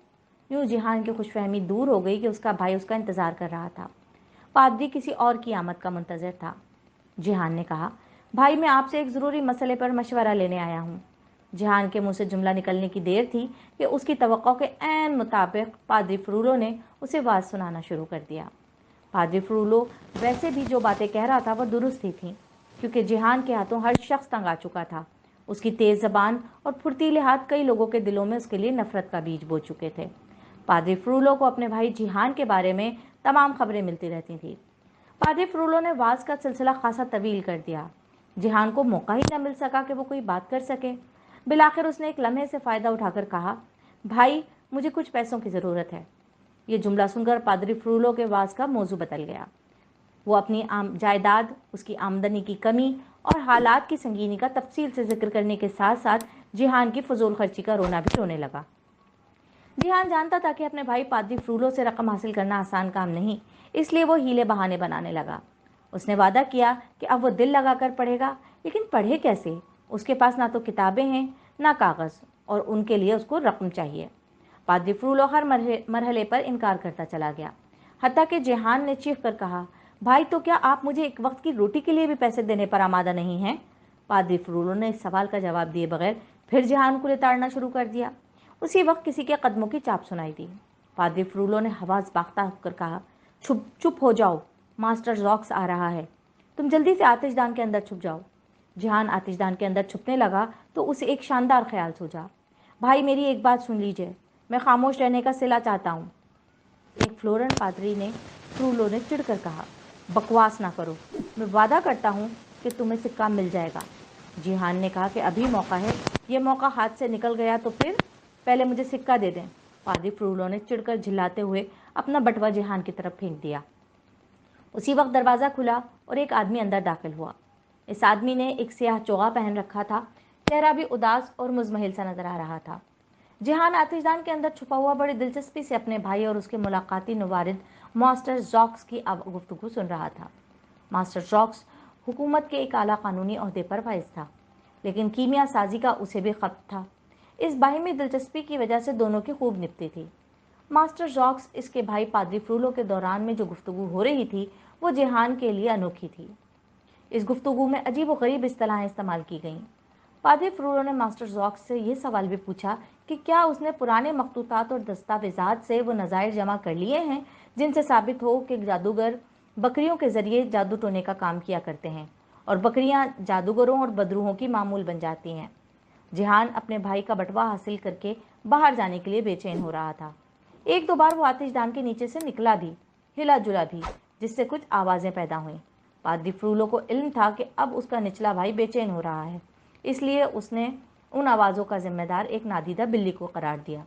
यूँ जिहान की खुशफहमी दूर हो गई कि उसका भाई उसका इंतज़ार कर रहा था। पादरी किसी और की आमद का मुंतज़र था। जिहान ने कहा, भाई, मैं आपसे एक ज़रूरी मसले पर मशवरा लेने आया हूँ। जिहान के मुंह से जुमला निकलने की देर थी कि उसकी तवक्को के ऐन मुताबिक पादरी फ्रूलो ने उसे वाज सुनाना शुरू कर दिया। पादरी फ्रूलो वैसे भी जो बातें कह रहा था वह दुरुस्त ही थी, क्योंकि जिहान के हाथों हर शख्स तंग आ चुका था। उसकी तेज जबान और फुर्तीले हाथ कई लोगों के दिलों में उसके लिए नफरत का बीज बो चुके थे। पादरी फ्रूलो को अपने भाई जिहान के बारे में तमाम खबरें मिलती रहती थी। पादरी फ्रूलो ने वाज का सिलसिला खासा तवील कर दिया। जिहान को मौका ही न मिल सका कि वो कोई बात कर सके। बिलाखिर उसने एक लम्हे से फ़ायदा उठाकर कहा, भाई, मुझे कुछ पैसों की ज़रूरत है। ये जुमला सुनकर पादरी फ्रूलो के वाज का मौजू बदल गया। वो अपनी जायदाद, उसकी आमदनी की कमी और हालात की संगीनी का तफसील से जिक्र करने के साथ साथ जिहान की फजूल खर्ची का रोना भी रोने लगा। जिहान जानता था कि अपने भाई पादरी फ्रूलो से रकम हासिल करना आसान काम नहीं, इसलिए वो हीले बहाने बनाने लगा। उसने वादा किया कि अब वो दिल लगाकर पढ़ेगा, लेकिन पढ़े कैसे? उसके पास ना तो किताबें हैं, ना कागज़, और उनके लिए उसको रकम चाहिए। पादरी फ्रूलो हर मरहले पर इनकार करता चला गया, हत्ता कि जिहान ने चीख कर कहा, भाई, तो क्या आप मुझे एक वक्त की रोटी के लिए भी पैसे देने पर आमादा नहीं हैं? पादरी फ्रूलो ने इस सवाल का जवाब दिए बगैर फिर जिहान को लिताड़ना शुरू कर दिया। उसी वक्त किसी के कदमों की चाप सुनाई दी। पादरी फ्रूलो ने हवास बाख्ता होकर कहा, चुप चुप हो जाओ, मास्टर जॉक्स आ रहा है। तुम जल्दी से आतिशदान के अंदर छुप जाओ। जिहान आतिशदान के अंदर छुपने लगा तो उसे एक शानदार ख्याल सूझा। भाई, मेरी एक बात सुन लीजिए, मैं खामोश रहने का सिला चाहता हूँ। एक फ्लोरन पादरी ने फ्रूलो ने चिढ़कर कहा, बकवास ना करो, मैं वादा करता हूँ कि तुम्हें सिक्का मिल जाएगा। जिहान ने कहा कि अभी मौका है, ये मौका हाथ से निकल गया तो फिर? पहले मुझे सिक्का दे दें। पादरी फ्रूलो ने चिढ़कर झिल्लाते हुए अपना बटवा जिहान की तरफ फेंक दिया। उसी वक्त दरवाज़ा खुला और एक आदमी अंदर दाखिल हुआ। इस आदमी ने एक स्याह चोगा पहन रखा था, चेहरा भी उदास और मुजमहिल सा नजर आ रहा था। जिहान आतिशदान के अंदर छुपा हुआ बड़ी दिलचस्पी से अपने भाई और उसके मुलाकाती नुवारिद मास्टर जॉक्स की गुफ्तगू सुन रहा था। मास्टर जॉक्स हुकूमत के एक आला कानूनी ओहदे पर फाइज था, लेकिन कीमिया साजी का उसे भी खत था। इस बाहिमी दिलचस्पी की वजह से दोनों की खूब निपटी थी। मास्टर जॉक्स इसके भाई पादरी फ्रूलो के दौरान में जो गुफ्तगू हो रही थी वो जिहान के लिए अनोखी थी। इस गुफ्तगू में अजीब व गरीब इस्तेलाहें इस्तेमाल की गईं। पादरी फ्रूलो ने मास्टर जॉक्स से यह सवाल भी पूछा कि क्या उसने पुराने मखतूतात और दस्तावेजात से वो नज़ायर जमा कर लिए हैं जिनसे साबित हो कि जादूगर बकरियों के जरिए जादू टोने का काम किया करते हैं और बकरियां जादूगरों और बदरूहों की मामूल बन जाती हैं। जिहान अपने भाई का बटवा हासिल करके बाहर जाने के लिए बेचैन हो रहा था। एक दो बार वो आतिशदान के नीचे से निकला भी, हिला जुला भी, जिससे कुछ आवाज़ें पैदा हुईं। पादरी फ्रूलो को इल्म था कि अब उसका निचला भाई बेचैन हो रहा है, इसलिए उसने उन आवाज़ों का जिम्मेदार एक नादीदा बिल्ली को करार दिया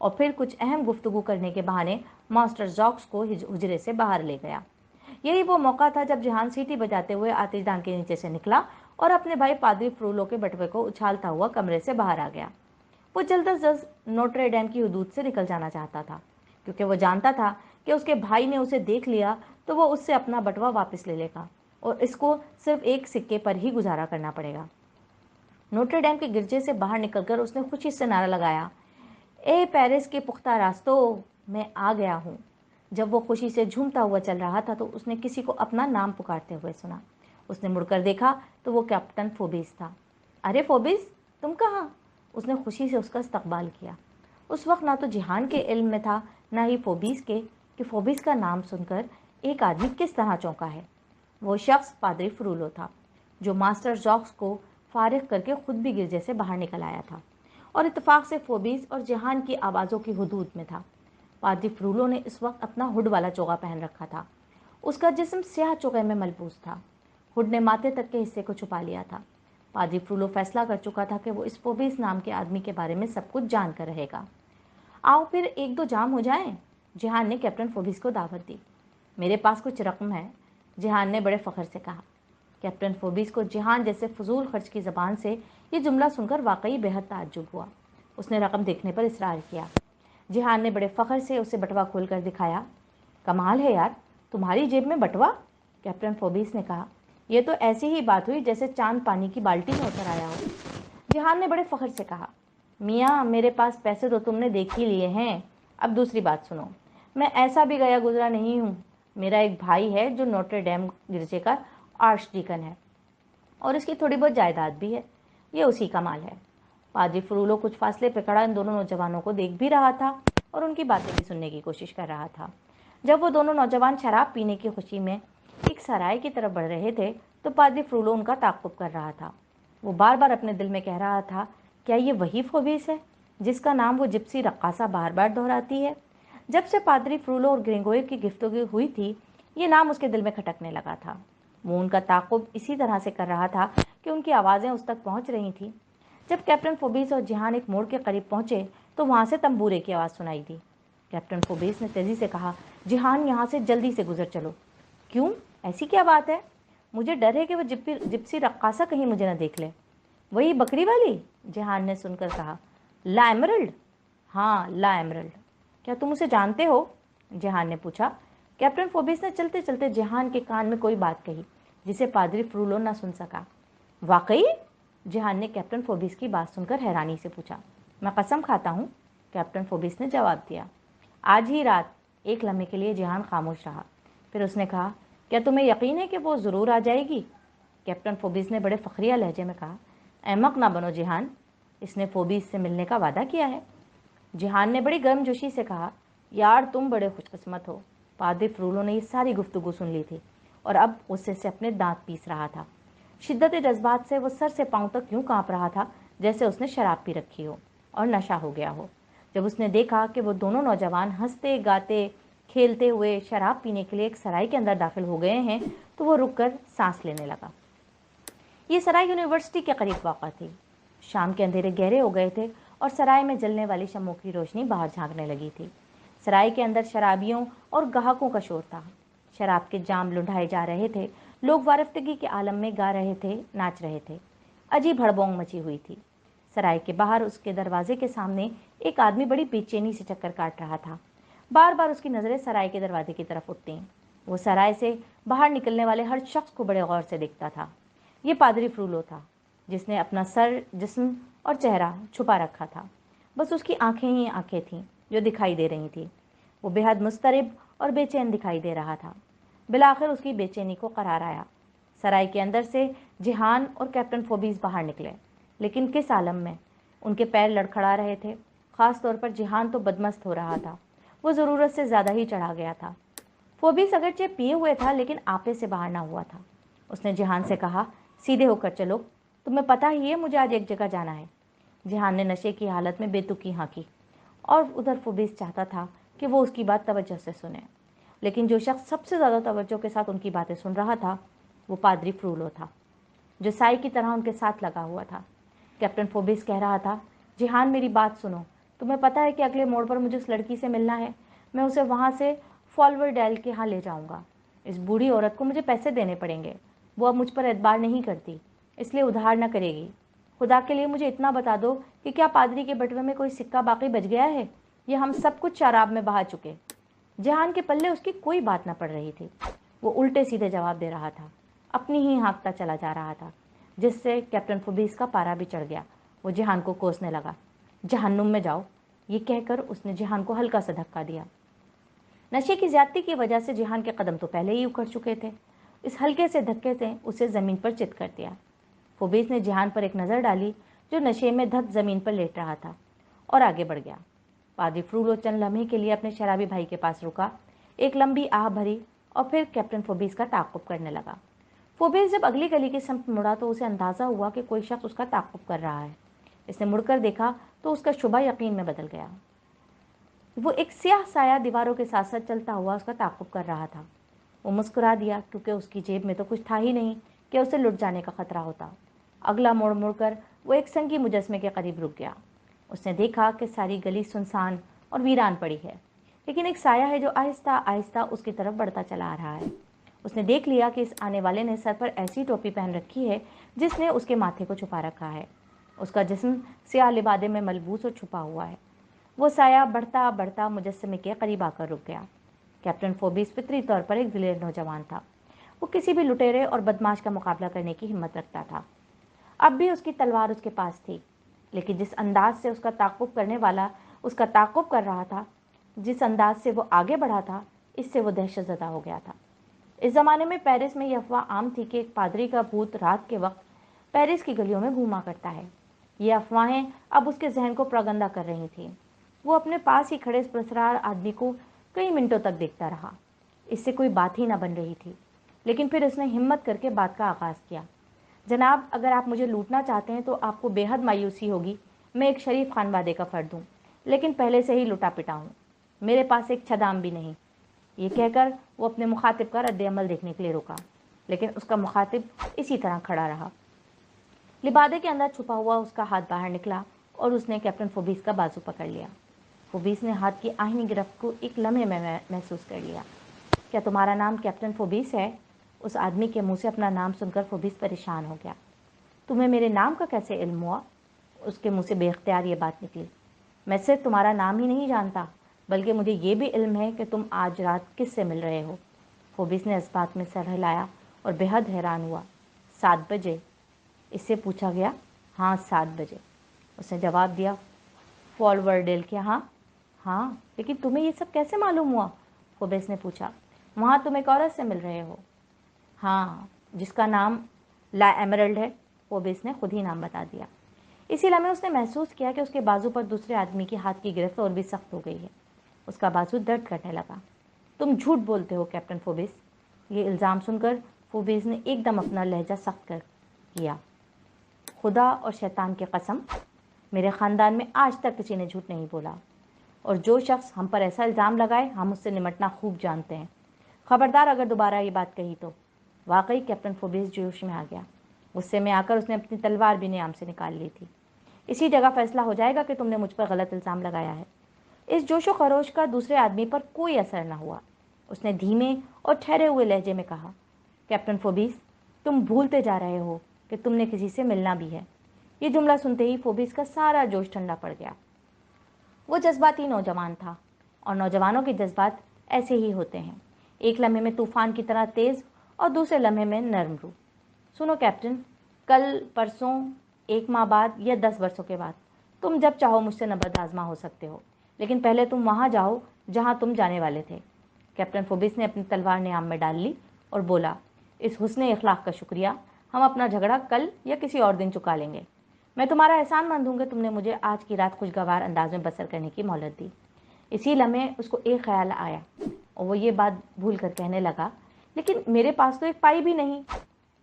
और फिर कुछ अहम गुफ्तगू करने के बहाने मास्टर जॉक्स को हुजरे से बाहर ले गया। यही वो मौका था जब जिहान सीटी बजाते हुए आतिशदान के नीचे से निकला और अपने भाई पादरी फ्रूलो के बटवे को उछालता हुआ कमरे से बाहर आ गया। वो जल्द अज जल्द नोट्रे डैम की हदूद से निकल जाना चाहता था, क्योंकि वो जानता था कि उसके भाई ने उसे देख लिया तो वो उससे अपना बटवा वापस ले लेगा और इसको सिर्फ एक सिक्के पर ही गुजारा करना पड़ेगा। नोट्रे डैम के गिरजे से बाहर निकलकर उसने खुशी से नारा लगाया, ए पेरिस के पुख्ता रास्तों, मैं आ गया हूँ। जब वो खुशी से झूमता हुआ चल रहा था तो उसने किसी को अपना नाम पुकारते हुए सुना। उसने मुड़कर देखा तो वो कैप्टन फोबिस था। अरे फोबिस, तुम कहाँ? उसने खुशी से उसका इस्तकबाल किया। उस वक्त ना तो जिहान के इल्म में था, ना ही फोबिस के, कि फोबिस का नाम सुनकर एक आदमी किस तरह चौंका है। वो शख्स पादरी फ्रूलो था, जो मास्टर जॉक्स को फारिग करके खुद भी गिरजे से बाहर निकल आया था और इत्तेफाक से फोबिस और जिहान की आवाज़ों की हुदूद में था। पादरी फ्रूलो ने इस वक्त अपना हुड वाला चोगा पहन रखा था। उसका जिस्म स्याह चोगे में मलबूस था। हुड ने माथे तक के हिस्से को छुपा लिया था। पादरी फ्रूलो फैसला कर चुका था कि वो इस फोबिस नाम के आदमी के बारे में सब कुछ जान कर रहेगा। आओ फिर एक दो जाम हो जाएं। जिहान ने कैप्टन फोबिस को दावत दी। मेरे पास कुछ रकम है, जिहान ने बड़े फ़ख्र से कहा। कैप्टन फोबिस को जिहान जैसे फजूल खर्च की ज़बान से ये जुमला सुनकर वाकई बेहद ताज्जुब हुआ। उसने रकम देखने पर इसरार किया। जिहान ने बड़े फ़ख्र से उसे बटवा खोल कर दिखाया। कमाल है यार, तुम्हारी जेब में बटवा? कैप्टन फोबिस ने कहा। यह तो ऐसी ही बात हुई जैसे चांद पानी की बाल्टी में उतर आया हो। जिहान ने बड़े फ़ख्र से कहा, मियाँ, मेरे पास पैसे तो तुमने देख ही लिए हैं। अब दूसरी बात सुनो, मैं ऐसा भी गया गुजरा नहीं हूँ। मेरा एक भाई है जो नोट्रे डेम गिरजे का आर्च डीकन है। और उसकी थोड़ी बहुत जायदाद भी है। ये उसी का माल है। पादरी फ्रूलो कुछ फासले पे खड़ा इन दोनों नौजवानों को देख भी रहा था और उनकी बातें भी सुनने की कोशिश कर रहा था। जब वो दोनों नौजवान शराब पीने की खुशी में एक सराय की तरफ बढ़ रहे थे तो पादरी फ्रूलो उनका ताक़ुब कर रहा था। वो बार बार अपने दिल में कह रहा था, क्या ये वही फोबिस है जिसका नाम वो जिप्सी रक्कासा बार बार दोहराती है? जब से पादरी फ्रूलो और ग्रेगोयर की गुफ्तगू हुई थी, ये नाम उसके दिल में खटकने लगा था। वो उनका ताक़ुब इसी तरह से कर रहा था कि उनकी आवाज़ें उस तक पहुंच रही थीं। जब कैप्टन फोबिस और जिहान एक मोड़ के करीब पहुंचे तो वहां से तंबूरे की आवाज़ सुनाई दी। कैप्टन फोबिस ने तेजी से कहा, जिहान, यहाँ से जल्दी से गुजर चलो। क्यों, ऐसी क्या बात है? मुझे डर है कि वो जिप्सी रक्कासा कहीं मुझे न देख ले। वही बकरी वाली? जिहान ने सुनकर कहा। ला एमरल्ड? हाँ, ला एमरल्ड। क्या तुम उसे जानते हो? जिहान ने पूछा। कैप्टन फोबिस ने चलते चलते जिहान के कान में कोई बात कही जिसे पादरी फ्रूलो न सुन सका। वाकई? जिहान ने कैप्टन फोबिस की बात सुनकर हैरानी से पूछा। मैं कसम खाता हूँ, कैप्टन फोबिस ने जवाब दिया। आज ही रात। एक लम्हे के लिए जिहान खामोश रहा। फिर उसने कहा, क्या तुम्हें यकीन है कि वो ज़रूर आ जाएगी? कैप्टन फोबिस ने बड़े फखरिया लहजे में कहा। अहमक ना बनो जिहान, इसने फोबिस से मिलने का वादा किया है। जिहान ने बड़ी गर्मजोशी से कहा, यार तुम बड़े खुशकिस्मत हो। पादरी फ्रूलो ने ये सारी गुफ्तगू सुन ली थी और अब उससे से अपने दांत पीस रहा था। शिद्दत जज्बात से वो सर से पांव तक यूं कांप रहा था जैसे उसने शराब पी रखी हो और नशा हो गया हो। जब उसने देखा कि वो दोनों नौजवान हंसते गाते खेलते हुए शराब पीने के लिए एक सराय के अंदर दाखिल हो गए हैं तो वो रुककर सांस लेने लगा। ये सराय यूनिवर्सिटी के करीब वाक़ा थी। शाम के अंधेरे गहरे हो गए थे और सराय में जलने वाली शमों की रोशनी बाहर झांकने लगी थी। सराय के अंदर शराबियों और ग्राहकों का शोर था। शराब के जाम लुढ़ाए जा रहे थे। लोग वारफ्तगी के आलम में गा रहे थे, नाच रहे थे। अजीब हड़बोंग मची हुई थी। सराय के बाहर उसके दरवाजे के सामने एक आदमी बड़ी बेचैनी से चक्कर काट रहा था। बार बार उसकी नज़रें सराय के दरवाजे की तरफ उठती। वो सराय से बाहर निकलने वाले हर शख्स को बड़े गौर से देखता था। ये पादरी फ्रूलो था, जिसने अपना सर, जिस्म और चेहरा छुपा रखा था। बस उसकी आंखें ही आंखें थीं जो दिखाई दे रही थीं। वो बेहद मुस्तरिब और बेचैन दिखाई दे रहा था। बिलाखिर उसकी बेचैनी को करार आया। सराय के अंदर से जिहान और कैप्टन फोबिस बाहर निकले, लेकिन किस आलम में। उनके पैर लड़खड़ा रहे थे। खास तौर पर जिहान तो बदमस्त हो रहा था। वो ज़रूरत से ज़्यादा ही चढ़ा गया था। फोबिस अगरचे पिए हुए था लेकिन आपे से बाहर ना हुआ था। उसने जिहान से कहा, सीधे होकर चलो, तुम्हें पता ही है मुझे आज एक जगह जाना है। जिहान ने नशे की हालत में बेतुकी हाँकी और उधर फोबिस चाहता था कि वो उसकी बात तवज्जो से सुने, लेकिन जो शख्स सबसे ज़्यादा तवज्जो के साथ उनकी बातें सुन रहा था वो पादरी फ्रूलो था, जो साई की तरह उनके साथ लगा हुआ था। कैप्टन फोबिस कह रहा था, जिहान मेरी बात सुनो, तुम्हें पता है कि अगले मोड़ पर मुझे उस लड़की से मिलना है। मैं उसे वहाँ से फॉलवर्डेल के यहाँ ले जाऊँगा। इस बूढ़ी औरत को मुझे पैसे देने पड़ेंगे। वो अब मुझ पर एतबार नहीं करती, इसलिए उधार न करेगी। खुदा के लिए मुझे इतना बता दो कि क्या पादरी के बटुए में कोई सिक्का बाकी बच गया है? ये हम सब कुछ शराब में बहा चुके। जिहान के पल्ले उसकी कोई बात न पड़ रही थी। वो उल्टे सीधे जवाब दे रहा था, अपनी ही हाँकता चला जा रहा था, जिससे कैप्टन फोबिस का पारा भी चढ़ गया। वो जिहान को कोसने लगा। जहन्नुम में जाओ, ये कहकर उसने जिहान को हल्का सा धक्का दिया। नशे की ज्यादती की वजह से जिहान के कदम तो पहले ही उखड़ चुके थे। इस हल्के से धक्के से उसे ज़मीन पर चित कर दिया। फोबिस ने जिहान पर एक नज़र डाली, जो नशे में धक ज़मीन पर लेट रहा था, और आगे बढ़ गया। पादरी फ्रूलो चंद लम्हे के लिए अपने शराबी भाई के पास रुका, एक लंबी आह भरी और फिर कैप्टन फोबिस का ताक़ुब करने लगा। फोबिस जब अगली गली की समत मुड़ा तो उसे अंदाज़ा हुआ कि कोई शख्स उसका ताक़ुब कर रहा है। इसने मुड़कर देखा तो उसका शुबा यकीन में बदल गया। वो एक स्याह साया दीवारों के साथ साथ चलता हुआ उसका ताक़ुब कर रहा था। वो मुस्कुरा दिया, क्योंकि उसकी जेब में तो कुछ था ही नहीं कि उसे लुट जाने का खतरा होता। अगला मोड़ मुड़कर वो एक संगी मुजस्मे के करीब रुक गया। उसने देखा कि सारी गली सुनसान और वीरान पड़ी है, लेकिन एक साया है जो आहिस्ता आहिस्ता उसकी तरफ बढ़ता चला आ रहा है। उसने देख लिया कि इस आने वाले ने सर पर ऐसी टोपी पहन रखी है जिसने उसके माथे को छुपा रखा है। उसका जिस्म स्याह लिबादे में मलबूस और छुपा हुआ है। वो साया बढ़ता बढ़ता मुजस्समे के करीब आकर रुक गया। कैप्टन फोबिस फितरी तौर पर एक दिलेर नौजवान था। वो किसी भी लुटेरे और बदमाश का मुकाबला करने की हिम्मत रखता था। अब भी उसकी तलवार उसके पास थी, लेकिन जिस अंदाज से उसका ताक़ुब करने वाला उसका ताक़ुब कर रहा था, जिस अंदाज से वो आगे बढ़ा था, इससे वो दहशतज़दा हो गया था। इस ज़माने में पेरिस में यह अफवाह आम थी कि एक पादरी का भूत रात के वक्त पेरिस की गलियों में घूमा करता है। ये अफवाहें अब उसके जहन को प्रगंदा कर रही थीं। वो अपने पास ही खड़े इस पुरस्कार आदमी को कई मिनटों तक देखता रहा। इससे कोई बात ही ना बन रही थी, लेकिन फिर उसने हिम्मत करके बात का आगाज़ किया। जनाब, अगर आप मुझे लूटना चाहते हैं तो आपको बेहद मायूसी होगी। मैं एक शरीफ खानवादे का फ़र्द हूँ, लेकिन पहले से ही लुटा पिटा हूँ। मेरे पास एक छदाम भी नहीं। ये कहकर वो अपने मुखातिब का रद्द-ए-अमल देखने के लिए रुका, लेकिन उसका मुखातिब इसी तरह खड़ा रहा। लिबादे के अंदर छुपा हुआ उसका हाथ बाहर निकला और उसने कैप्टन फोबीस का बाजू पकड़ लिया। फोबीस ने हाथ की आहिनी गिरफ्त को एक लम्हे में महसूस कर लिया। क्या तुम्हारा नाम कैप्टन फोबीस है? उस आदमी के मुंह से अपना नाम सुनकर फोबीस परेशान हो गया। तुम्हें मेरे नाम का कैसे इल्म हुआ? उसके मुंह से बेख्तियार ये बात निकली। मैं सिर्फ तुम्हारा नाम ही नहीं जानता, बल्कि मुझे ये भी इल्म है कि तुम आज रात किससे मिल रहे हो। फोबीस ने इस बात में सर हिलाया और बेहद हैरान हुआ। 7 बजे? इससे पूछा गया। हाँ, 7 बजे, उसने जवाब दिया। फॉलवर्डेल के यहाँ? हाँ, लेकिन तुम्हें ये सब कैसे मालूम हुआ? फोबेस ने पूछा। वहाँ तुम एक औरत से मिल रहे हो। हाँ, जिसका नाम ला एमरल्ड है। फोबेस ने खुद ही नाम बता दिया। इसी लम्हे उसने महसूस किया कि उसके बाजू पर दूसरे आदमी के हाथ की गिरफ्त और भी सख्त हो गई है। उसका बाजू दर्द करने लगा। तुम झूठ बोलते हो कैप्टन फोबेस। ये इल्ज़ाम सुनकर फोबेस ने एकदम अपना लहजा सख्त कर किया। खुदा और शैतान की कसम, मेरे ख़ानदान में आज तक किसी ने झूठ नहीं बोला, और जो शख्स हम पर ऐसा इल्ज़ाम लगाए हम उससे निमटना खूब जानते हैं। खबरदार अगर दोबारा ये बात कही तो। वाकई कैप्टन फोबेस जोश में आ गया। गुस्से में आकर उसने अपनी तलवार भी नियाम से निकाल ली थी। इसी जगह फैसला हो जाएगा कि तुमने मुझ पर गलत इल्ज़ाम लगाया है। इस जोशो खरोश का दूसरे आदमी पर कोई असर न हुआ। उसने धीमे और ठहरे हुए लहजे में कहा, कैप्टन फोबीस, तुम भूलते जा रहे हो कि तुमने किसी से मिलना भी है। ये जुमला सुनते ही फोबीस का सारा जोश ठंडा पड़ गया। वो जज्बाती नौजवान था, और नौजवानों के जज्बात ऐसे ही होते हैं, एक लम्हे में तूफान की तरह तेज़ और दूसरे लम्हे में नरम रूह। सुनो कैप्टन, कल, परसों, 1 माह बाद या 10 वर्षों के बाद तुम जब चाहो मुझसे नबर्द आजमा हो सकते हो, लेकिन पहले तुम वहाँ जाओ जहाँ तुम जाने वाले थे। कैप्टन फोबिस ने अपनी तलवार नियाम में डाल ली और बोला, इस हुस्ने इखलाक का शुक्रिया, हम अपना झगड़ा कल या किसी और दिन चुका लेंगे। मैं तुम्हारा एहसान मंद हूँ कि तुमने मुझे आज की रात खुशगवार अंदाज में बसर करने की मोहलत दी। इसी लम्हे उसको एक ख्याल आया और वो ये बात भूल कर कहने लगा, लेकिन मेरे पास तो एक पाई भी नहीं,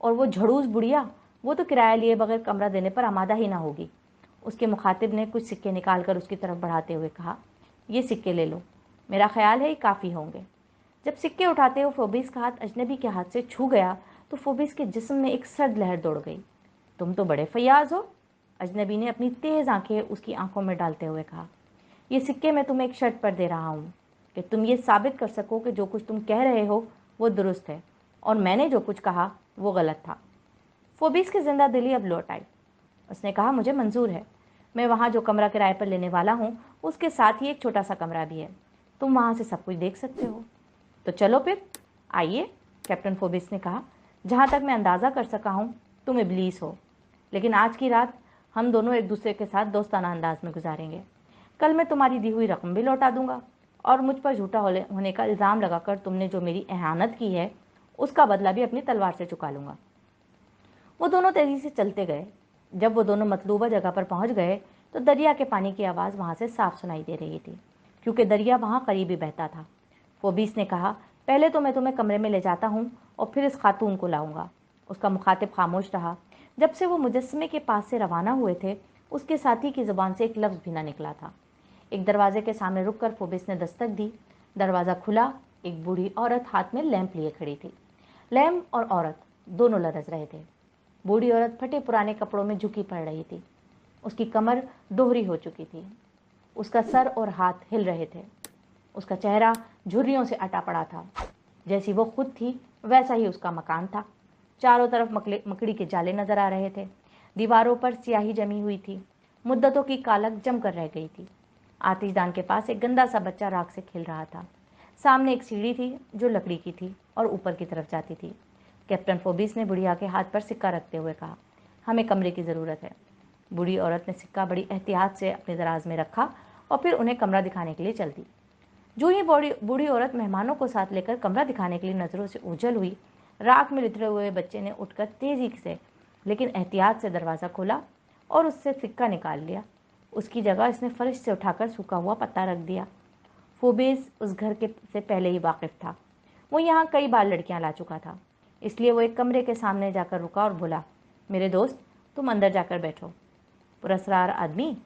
और वो झड़ूस बुढ़िया, वो तो किराया लिए बगैर कमरा देने पर आमादा ही ना होगी। उसके मुखातिब ने कुछ सिक्के निकाल कर उसकी तरफ बढ़ाते हुए कहा, ये सिक्के ले लो, मेरा ख्याल है ये काफ़ी होंगे। जब सिक्के उठाते हुए फोबिस का हाथ अजनबी के हाथ से छू गया तो फोबिस के जिस्म में एक सर्द लहर दौड़ गई। तुम तो बड़े फयाज हो, अजनबी ने अपनी तेज़ आंखें उसकी आंखों में डालते हुए कहा। ये सिक्के मैं तुम्हें एक शर्त पर दे रहा हूँ कि तुम ये साबित कर सको कि जो कुछ तुम कह रहे हो वो दुरुस्त है और मैंने जो कुछ कहा वो गलत था। फोबिस की जिंदा दिली अब लौट आई। उसने कहा, मुझे मंजूर है। मैं वहाँ जो कमरा किराए पर लेने वाला हूँ उसके साथ ही एक छोटा सा कमरा भी है। तुम वहाँ से सब कुछ देख सकते हो। तो चलो फिर, आइए, कैप्टन फोबिस ने कहा। जहाँ तक मैं अंदाज़ा कर सका हूँ तुम इब्लीस हो, लेकिन आज की रात हम दोनों एक दूसरे के साथ दोस्ताना अंदाज में गुजारेंगे। कल मैं तुम्हारी दी हुई रकम भी लौटा दूंगा और मुझ पर झूठा होने का इल्ज़ाम लगाकर तुमने जो मेरी एहानत की है उसका बदला भी अपनी तलवार से चुका लूँगा। वो दोनों तेज़ी से चलते गए। जब वो दोनों मतलूबा जगह पर पहुंच गए तो दरिया के पानी की आवाज़ वहाँ से साफ सुनाई दे रही थी, क्योंकि दरिया वहाँ करीब ही बहता था। फोबिस ने कहा, पहले तो मैं तुम्हें कमरे में ले जाता हूँ और फिर इस खातून को लाऊंगा। उसका मुखातिब खामोश रहा। जब से वो मुजस्समे के पास से रवाना हुए थे उसके साथी की ज़ुबान से एक लफ्ज़ भी ना निकला था। एक दरवाजे के सामने रुककर फोबिस ने दस्तक दी। दरवाज़ा खुला। एक बूढ़ी औरत हाथ में लैंप लिए खड़ी थी। लैंप और औरत दोनों लरज़ रहे थे। बूढ़ी औरत फटे पुराने कपड़ों में झुकी पड़ रही थी। उसकी कमर दोहरी हो चुकी थी। उसका सर और हाथ हिल रहे थे। उसका चेहरा झुर्रियों से अटा पड़ा था। जैसी वो खुद थी वैसा ही उसका मकान था। चारों तरफ मकड़ी के जाले नजर आ रहे थे। दीवारों पर स्याही जमी हुई थी। मुद्दतों की कालक जम कर रह गई थी। आतिशदान के पास एक गंदा सा बच्चा राख से खेल रहा था। सामने एक सीढ़ी थी जो लकड़ी की थी और ऊपर की तरफ जाती थी। कैप्टन फोबिस ने बुढ़िया के हाथ पर सिक्का रखते हुए कहा, हमें कमरे की ज़रूरत है। बूढ़ी औरत ने सिक्का बड़ी एहतियात से अपने दराज में रखा और फिर उन्हें कमरा दिखाने के लिए चल दी। जो ही बूढ़ी औरत मेहमानों को साथ लेकर कमरा दिखाने के लिए नज़रों से ओझल हुई, राख में लिथड़े हुए बच्चे ने उठकर तेजी से लेकिन एहतियात से दरवाज़ा खोला और उससे सिक्का निकाल लिया। उसकी जगह इसने फर्श से उठाकर सूखा हुआ पत्ता रख दिया। फोबेस उस घर के से पहले ही वाकिफ था। वो यहाँ कई बार लड़कियाँ ला चुका था, इसलिए वो एक कमरे के सामने जाकर रुका और बोला, मेरे दोस्त, तुम अंदर जाकर बैठो। पुरस्कार आदमी।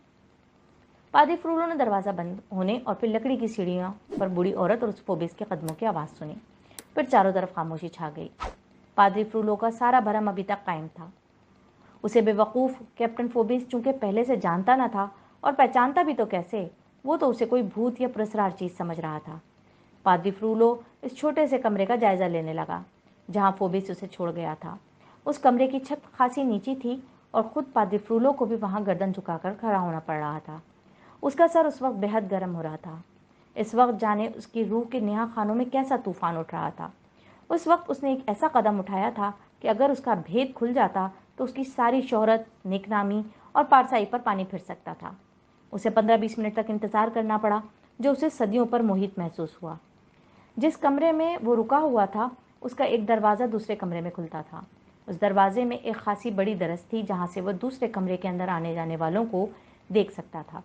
पादरी फ्रूलो ने दरवाज़ा बंद होने और फिर लकड़ी की सीढ़ियों पर बूढ़ी औरत और उस फोबेस के कदमों की आवाज़ सुनी। फिर चारों तरफ खामोशी छा गई। पादरी फ्रूलो का सारा भरम अभी तक कायम था। उसे बेवकूफ़ कैप्टन फोबेस चूंकि पहले से जानता न था, और पहचानता भी तो कैसे, वो तो उसे कोई भूत या पुरस्कार चीज़ समझ रहा था। पादरी फ्रूलो इस छोटे से कमरे का जायज़ा लेने लगा जहाँ फोबेस उसे छोड़ गया था। उस कमरे की छत खासी नीची थी और खुद पादरी फ्रूलो को भी वहाँ गर्दन झुकाकर खड़ा होना पड़ रहा था। उसका सर उस वक्त बेहद गर्म हो रहा था। इस वक्त जाने उसकी रूह के नेहा खानों में कैसा तूफान उठ रहा था। उस वक्त उसने एक ऐसा कदम उठाया था कि अगर उसका भेद खुल जाता तो उसकी सारी शोहरत, नेकनामी और पारसाई पर पानी फिर सकता था। उसे 15-20 मिनट तक इंतज़ार करना पड़ा, जो उसे सदियों पर मोहित महसूस हुआ। जिस कमरे में वो रुका हुआ था, उसका एक दरवाज़ा दूसरे कमरे में खुलता था। उस दरवाजे में एक खासी बड़ी दरस थी जहाँ से वह दूसरे कमरे के अंदर आने जाने वालों को देख सकता था।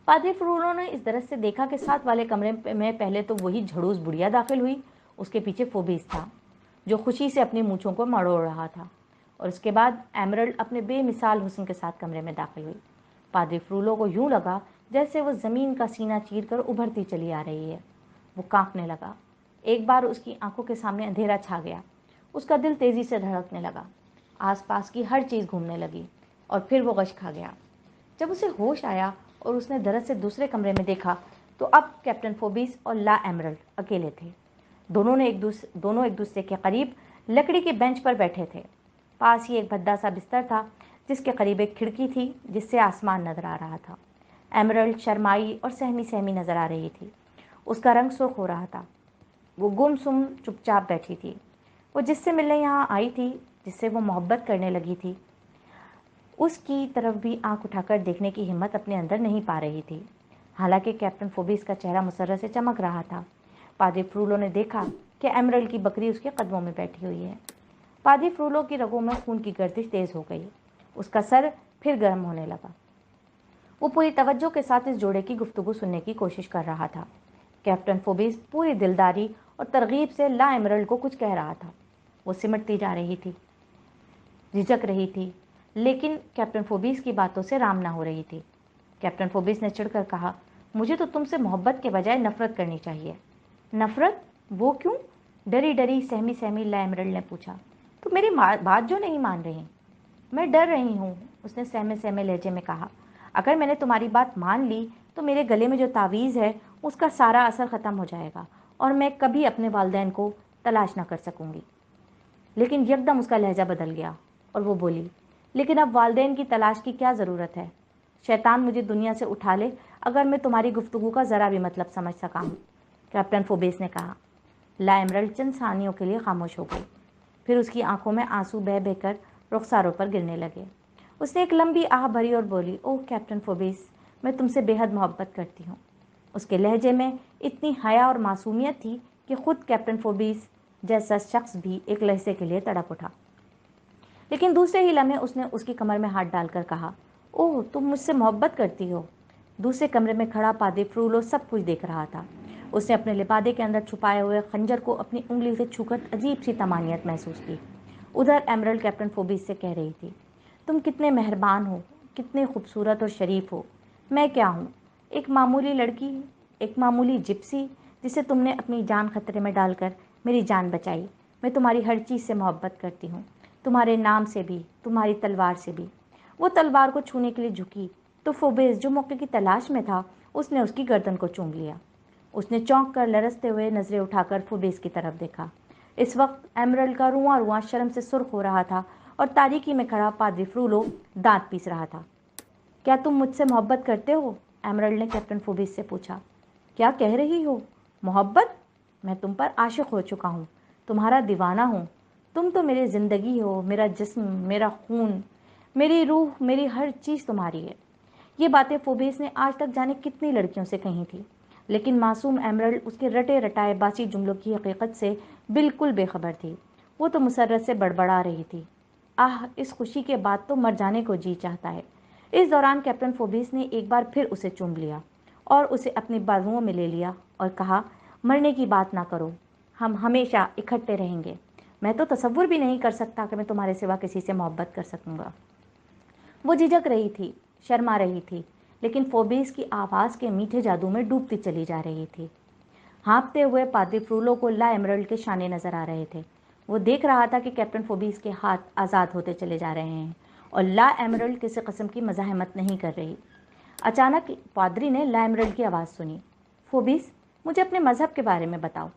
पादरी फ्रूलो ने इस दरस से देखा कि साथ वाले कमरे में पहले तो वही झड़ूस बुढ़िया दाखिल हुई, उसके पीछे फोबेस था जो खुशी से अपनी मूँछों को मरोड़ रहा था, और उसके बाद एमरल्ड अपने बेमिसाल हुस्न के साथ कमरे में दाखिल हुई। पादरी फ्रूलो को यूं लगा जैसे वो ज़मीन का सीना चीर कर उभरती चली आ रही है। वो कांपने लगा। एक बार उसकी आंखों के सामने अंधेरा छा गया। उसका दिल तेज़ी से धड़कने लगा। आसपास की हर चीज़ घूमने लगी और फिर वो गश खा गया। जब उसे होश आया और उसने दरस से दूसरे कमरे में देखा तो अब कैप्टन फोबेस और ला एमरल्ड अकेले थे। दोनों एक दूसरे के करीब लकड़ी के बेंच पर बैठे थे। पास ही एक भद्दा सा बिस्तर था जिसके करीब एक खिड़की थी जिससे आसमान नजर आ रहा था। एमरल्ड शर्माई और सहमी सहमी नजर आ रही थी। उसका रंग सुर्ख हो रहा था। वो गुमसुम चुपचाप बैठी थी। वो जिससे मिलने यहाँ आई थी, जिससे वो मोहब्बत करने लगी थी, उसकी तरफ भी आंख उठाकर देखने की हिम्मत अपने अंदर नहीं पा रही थी। हालांकि कैप्टन फोबेस का चेहरा मुसर्रत से चमक रहा था। पादरी फ्रूलो ने देखा कि एमरल्ड की बकरी उसके कदमों में बैठी हुई है। पादरी फ्रूलो की रगों में खून की गर्दिश तेज हो गई। उसका सर फिर गर्म होने लगा। वो पूरी तवज्जो के साथ इस जोड़े की गुफ्तगू सुनने की कोशिश कर रहा था। कैप्टन फोबेस पूरी दिलदारी और तरगीब से ला एमरल्ड को कुछ कह रहा था। वो सिमटती जा रही थी, झिझक रही थी, लेकिन कैप्टन फोबेस की बातों से राम ना हो रही थी। कैप्टन फोबेस ने चिढ़कर कहा, मुझे तो तुमसे मोहब्बत के बजाय नफरत करनी चाहिए। नफरत? वो क्यों? डरी डरी सहमी सहमी ला एमरल्ड ने पूछा। तुम मेरी बात जो नहीं मान रही। मैं डर रही हूँ, उसने सहमे सहमे लहजे में कहा। अगर मैंने तुम्हारी बात मान ली तो मेरे गले में जो तावीज़ है उसका सारा असर ख़त्म हो जाएगा और मैं कभी अपने वालिदैन को तलाश ना कर सकूँगी। लेकिन यकदम उसका लहजा बदल गया और वो बोली, लेकिन अब वालिदैन की तलाश की क्या ज़रूरत है? शैतान मुझे दुनिया से उठा ले अगर मैं तुम्हारी गुफ्तगू का ज़रा भी मतलब समझ सका हूँ, कैप्टन फोबेस ने कहा। ला एमरल्ड चंद सानियों के लिए खामोश हो गई। फिर उसकी आंखों में आंसू बह बहकर रुखसारों पर गिरने लगे। उसने एक लंबी आह भरी और बोली, ओह कैप्टन फोबेस, मैं तुमसे बेहद मोहब्बत करती हूँ। उसके लहजे में इतनी हया और मासूमियत थी कि खुद कैप्टन फोबेस जैसा शख्स भी एक लहजे के लिए तड़प उठा। लेकिन दूसरे ही लम्हे उसने उसकी कमर में हाथ डालकर कहा, ओह तुम मुझसे मोहब्बत करती हो। दूसरे कमरे में खड़ा पादरी फ्रूलो सब कुछ देख रहा था। उसने अपने लिबादे के अंदर छुपाए हुए खंजर को अपनी उंगली से छूकर अजीब सी तमानियत महसूस की। उधर एमरल्ड कैप्टन फोबेस से कह रही थी, तुम कितने मेहरबान हो, कितने खूबसूरत और शरीफ हो। मैं क्या हूँ? एक मामूली लड़की, एक मामूली जिप्सी जिसे तुमने अपनी जान खतरे में डालकर मेरी जान बचाई। मैं तुम्हारी हर चीज़ से मोहब्बत करती हूँ, तुम्हारे नाम से भी, तुम्हारी तलवार से भी। वो तलवार को छूने के लिए झुकी तो फोबेस जो मौके की तलाश में था उसने उसकी गर्दन को चूम लिया। उसने चौंक कर लरसते हुए नजरें उठाकर फोबेस की तरफ देखा। इस वक्त एमरल्ड का रुआं रुआं शर्म से सुर्ख हो रहा था और तारीकी में खड़ा पादरी फ्रूलो दांत पीस रहा था। क्या तुम मुझसे मोहब्बत करते हो? एमरल्ड ने कैप्टन फोबेस से पूछा। क्या कह रही हो? मोहब्बत? मैं तुम पर आशिक हो चुका हूँ, तुम्हारा दीवाना हूँ। तुम तो मेरी ज़िंदगी हो, मेरा जिस्म, मेरा खून, मेरी रूह, मेरी हर चीज़ तुम्हारी है। ये बातें फोबेस ने आज तक जाने कितनी लड़कियों से कही थी, लेकिन मासूम एमरल्ड उसके रटे रटाए बासी जुमलों की हकीकत से बिल्कुल बेखबर थी। वो तो मुसर्रत से बड़बड़ा रही थी। आह, इस खुशी के बाद तो मर जाने को जी चाहता है। इस दौरान कैप्टन फोबिस ने एक बार फिर उसे चूम लिया और उसे अपनी बाजुओं में ले लिया और कहा, मरने की बात ना करो, हम हमेशा इकट्ठे रहेंगे। मैं तो तसव्वुर भी नहीं कर सकता कि मैं तुम्हारे सिवा किसी से मोहब्बत कर सकूंगा। वो झिझक रही थी, शर्मा रही थी, लेकिन फोबिस की आवाज़ के मीठे जादू में डूबती चली जा रही थी। हाँफते हुए पाद्री फ्रूलो को ला एमरल्ड के शाने नजर आ रहे थे। वो देख रहा था कि कैप्टन फोबिस के हाथ आज़ाद होते चले जा रहे हैं और ला एमरल्ड किसी किस्म की मज़ाहमत नहीं कर रही। अचानक पादरी ने ला एमरल्ड की आवाज़ सुनी। फोबिस, मुझे अपने मज़हब के बारे में बताओ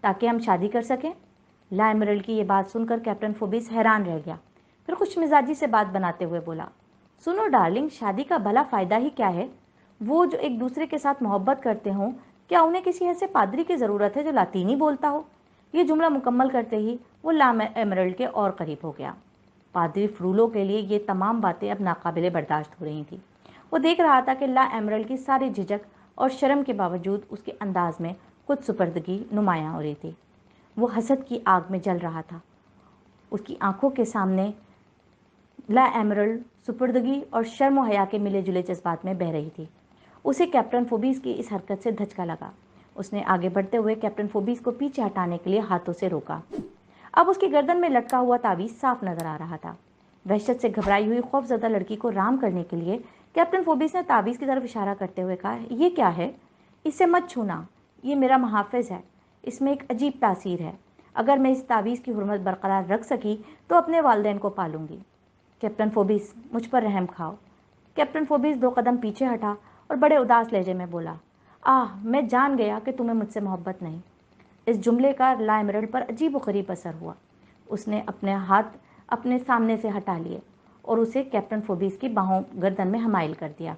ताकि हम शादी कर सकें। ला एमरल्ड की ये बात सुनकर कैप्टन फोबिस हैरान रह गया। फिर खुश मिजाजी से बात बनाते हुए बोला, सुनो डार्लिंग, शादी का भला फ़ायदा ही क्या है? वो जो एक दूसरे के साथ मोहब्बत करते हों, क्या उन्हें किसी ऐसे पादरी की ज़रूरत है जो लातीनी बोलता हो? ये जुमला मुकम्मल करते ही वो ला एमरल्ड के और करीब हो गया। पादरी फ्रूलो के लिए ये तमाम बातें अब नाकाबिले बर्दाश्त हो रही थी। वो देख रहा था कि ला एमरल्ड की सारी झिझक और शर्म के बावजूद उसके अंदाज में कुछ सुपर्दगी नुमायां हो रही थी। वो हसद की आग में जल रहा था। उसकी आंखों के सामने ला एमरल्ड सुपुर्दगी और शर्म व हया के मिले जुले जज्बात में बह रही थी। उसे कैप्टन फोबिस की इस हरकत से धचका लगा। उसने आगे बढ़ते हुए कैप्टन फोबिस को पीछे हटाने के लिए हाथों से रोका। अब उसकी गर्दन में लटका हुआ तावीज़ साफ नजर आ रहा था। वहशत से घबराई हुई खौफजदा लड़की को राम करने के लिए कैप्टन फोबिस ने तावीज़ की तरफ इशारा करते हुए कहा, ये क्या है? इसे मत छूना, ये मेरा मुहाफ़िज़ है। इसमें एक अजीब तासीर है। अगर मैं इस तावीज़ की हुर्मत बरकरार रख सकी तो अपने वालिदैन को पालूंगी। कैप्टन फोबिस, मुझ पर रहम खाओ। कैप्टन फोबिस 2 कदम पीछे हटा और बड़े उदास लहजे में बोला, आह, मैं जान गया कि तुम्हें मुझसे मोहब्बत नहीं। इस जुमले का ला एमरल्ड पर अजीब व गरीब असर हुआ। उसने अपने हाथ अपने सामने से हटा लिए और उसे कैप्टन फोबिस की बाहों गर्दन में हमाइल कर दिया।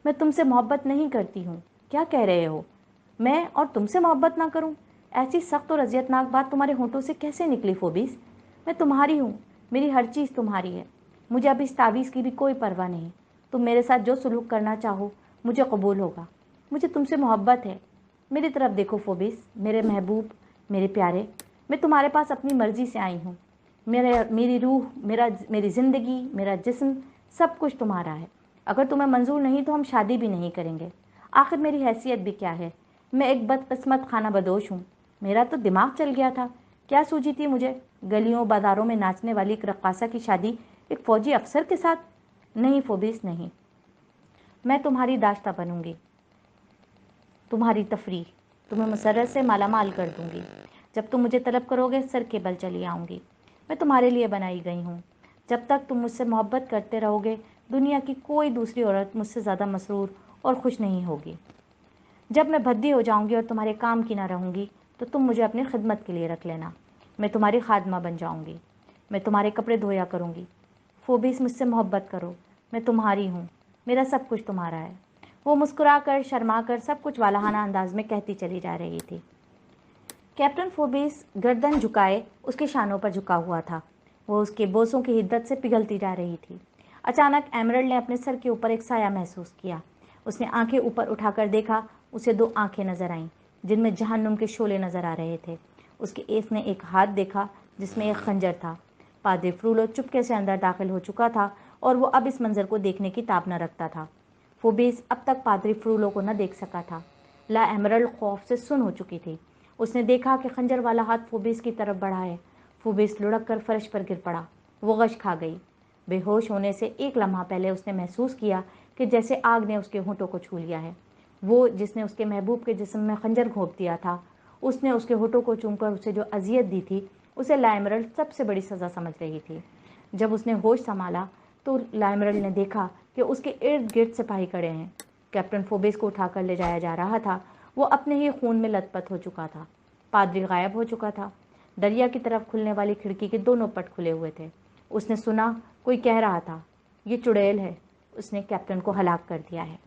मैं तुमसे मोहब्बत नहीं करती हूँ। क्या कह रहे हो? मैं और तुमसे मोहब्बत ना करूँ? ऐसी सख्त और अजियतनाक बात तुम्हारे होंठों से कैसे निकली फोबिस? मैं तुम्हारी हूँ, मेरी हर चीज़ तुम्हारी है। मुझे अब इस तावीज़ की भी कोई परवाह नहीं। तुम मेरे साथ जो सुलूक करना चाहो मुझे कबूल होगा। मुझे तुमसे मोहब्बत है। मेरी तरफ देखो फोबिस, मेरे महबूब, मेरे प्यारे, मैं तुम्हारे पास अपनी मर्जी से आई हूँ। मेरी रूह, मेरी ज़िंदगी, मेरा जिस्म, सब कुछ तुम्हारा है। अगर तुम्हें मंजूर नहीं तो हम शादी भी नहीं करेंगे। आखिर मेरी हैसियत भी क्या है? मैं एक बदकिस्मत खाना बदोश हूँ। मेरा तो दिमाग चल गया था। क्या सूझी थी मुझे गलियों बाजारों में नाचने वाली एक रक्कासा की शादी एक फ़ौजी अफसर के साथ? नहीं फोबिस, नहीं। मैं तुम्हारी दाश्ता बनूंगी, तुम्हारी तफरीह, तुम्हें मसरत से मालामाल कर दूंगी। जब तुम मुझे तलब करोगे सर के बल चली आऊँगी। मैं तुम्हारे लिए बनाई गई हूँ। जब तक तुम मुझसे मोहब्बत करते रहोगे दुनिया की कोई दूसरी औरत मुझसे ज़्यादा मसरूर और खुश नहीं होगी। जब मैं भद्दी हो जाऊँगी और तुम्हारे काम की ना रहूँगी तो तुम मुझे अपनी खिदमत के लिए रख लेना। मैं तुम्हारी खादमा बन जाऊँगी। मैं तुम्हारे कपड़े धोया करूँगी। फोबिस, मुझसे मोहब्बत करो, मैं तुम्हारी हूँ, मेरा सब कुछ तुम्हारा है। वो मुस्कुराकर, शर्माकर, सब कुछ वालाहाना अंदाज में कहती चली जा रही थी। कैप्टन फोबिस गर्दन झुकाए उसके शानों पर झुका हुआ था। वो उसके बोसों की हिद्दत से पिघलती जा रही थी। अचानक एमरल्ड ने अपने सर के ऊपर एक साया महसूस किया। उसने आंखें ऊपर उठाकर देखा। उसे 2 आंखें नजर आईं जिनमें जहन्नुम के शोले नजर आ रहे थे। उसके एस ने एक हाथ देखा जिसमें एक खंजर था। पाद्री फ्रूलो चुपके से अंदर दाखिल हो चुका था और वो अब इस मंजर को देखने की ताब न रखता था। फोबिस अब तक पाद्री फ्रूलो को न देख सका था। ला एमरल्ड खौफ से सुन्न हो चुकी थी। उसने देखा कि खंजर वाला हाथ फोबिस की तरफ बढ़ा है। फोबिस लुढ़क कर फर्श पर गिर पड़ा। वो गश खा गई। बेहोश होने से एक लम्हा पहले उसने महसूस किया कि जैसे आग ने उसके होंठों को छू लिया है। वो जिसने उसके महबूब के जिस्म में खंजर घोंप दिया था, उसने उसके होंठों को चूमकर उसे जो अजियत दी थी उसे ला एमरल्ड सबसे बड़ी सज़ा समझ रही थी। जब उसने होश संभाला तो ला एमरल्ड ने देखा कि उसके इर्द गिर्द सिपाही खड़े हैं। कैप्टन फोबिस को उठाकर ले जाया जा रहा था। वो अपने ही खून में लथपथ हो चुका था। पादरी गायब हो चुका था। दरिया की तरफ खुलने वाली खिड़की के दोनों पट खुले हुए थे। उसने सुना कोई कह रहा था, ये चुड़ैल है, उसने कैप्टन को हलाक कर दिया है।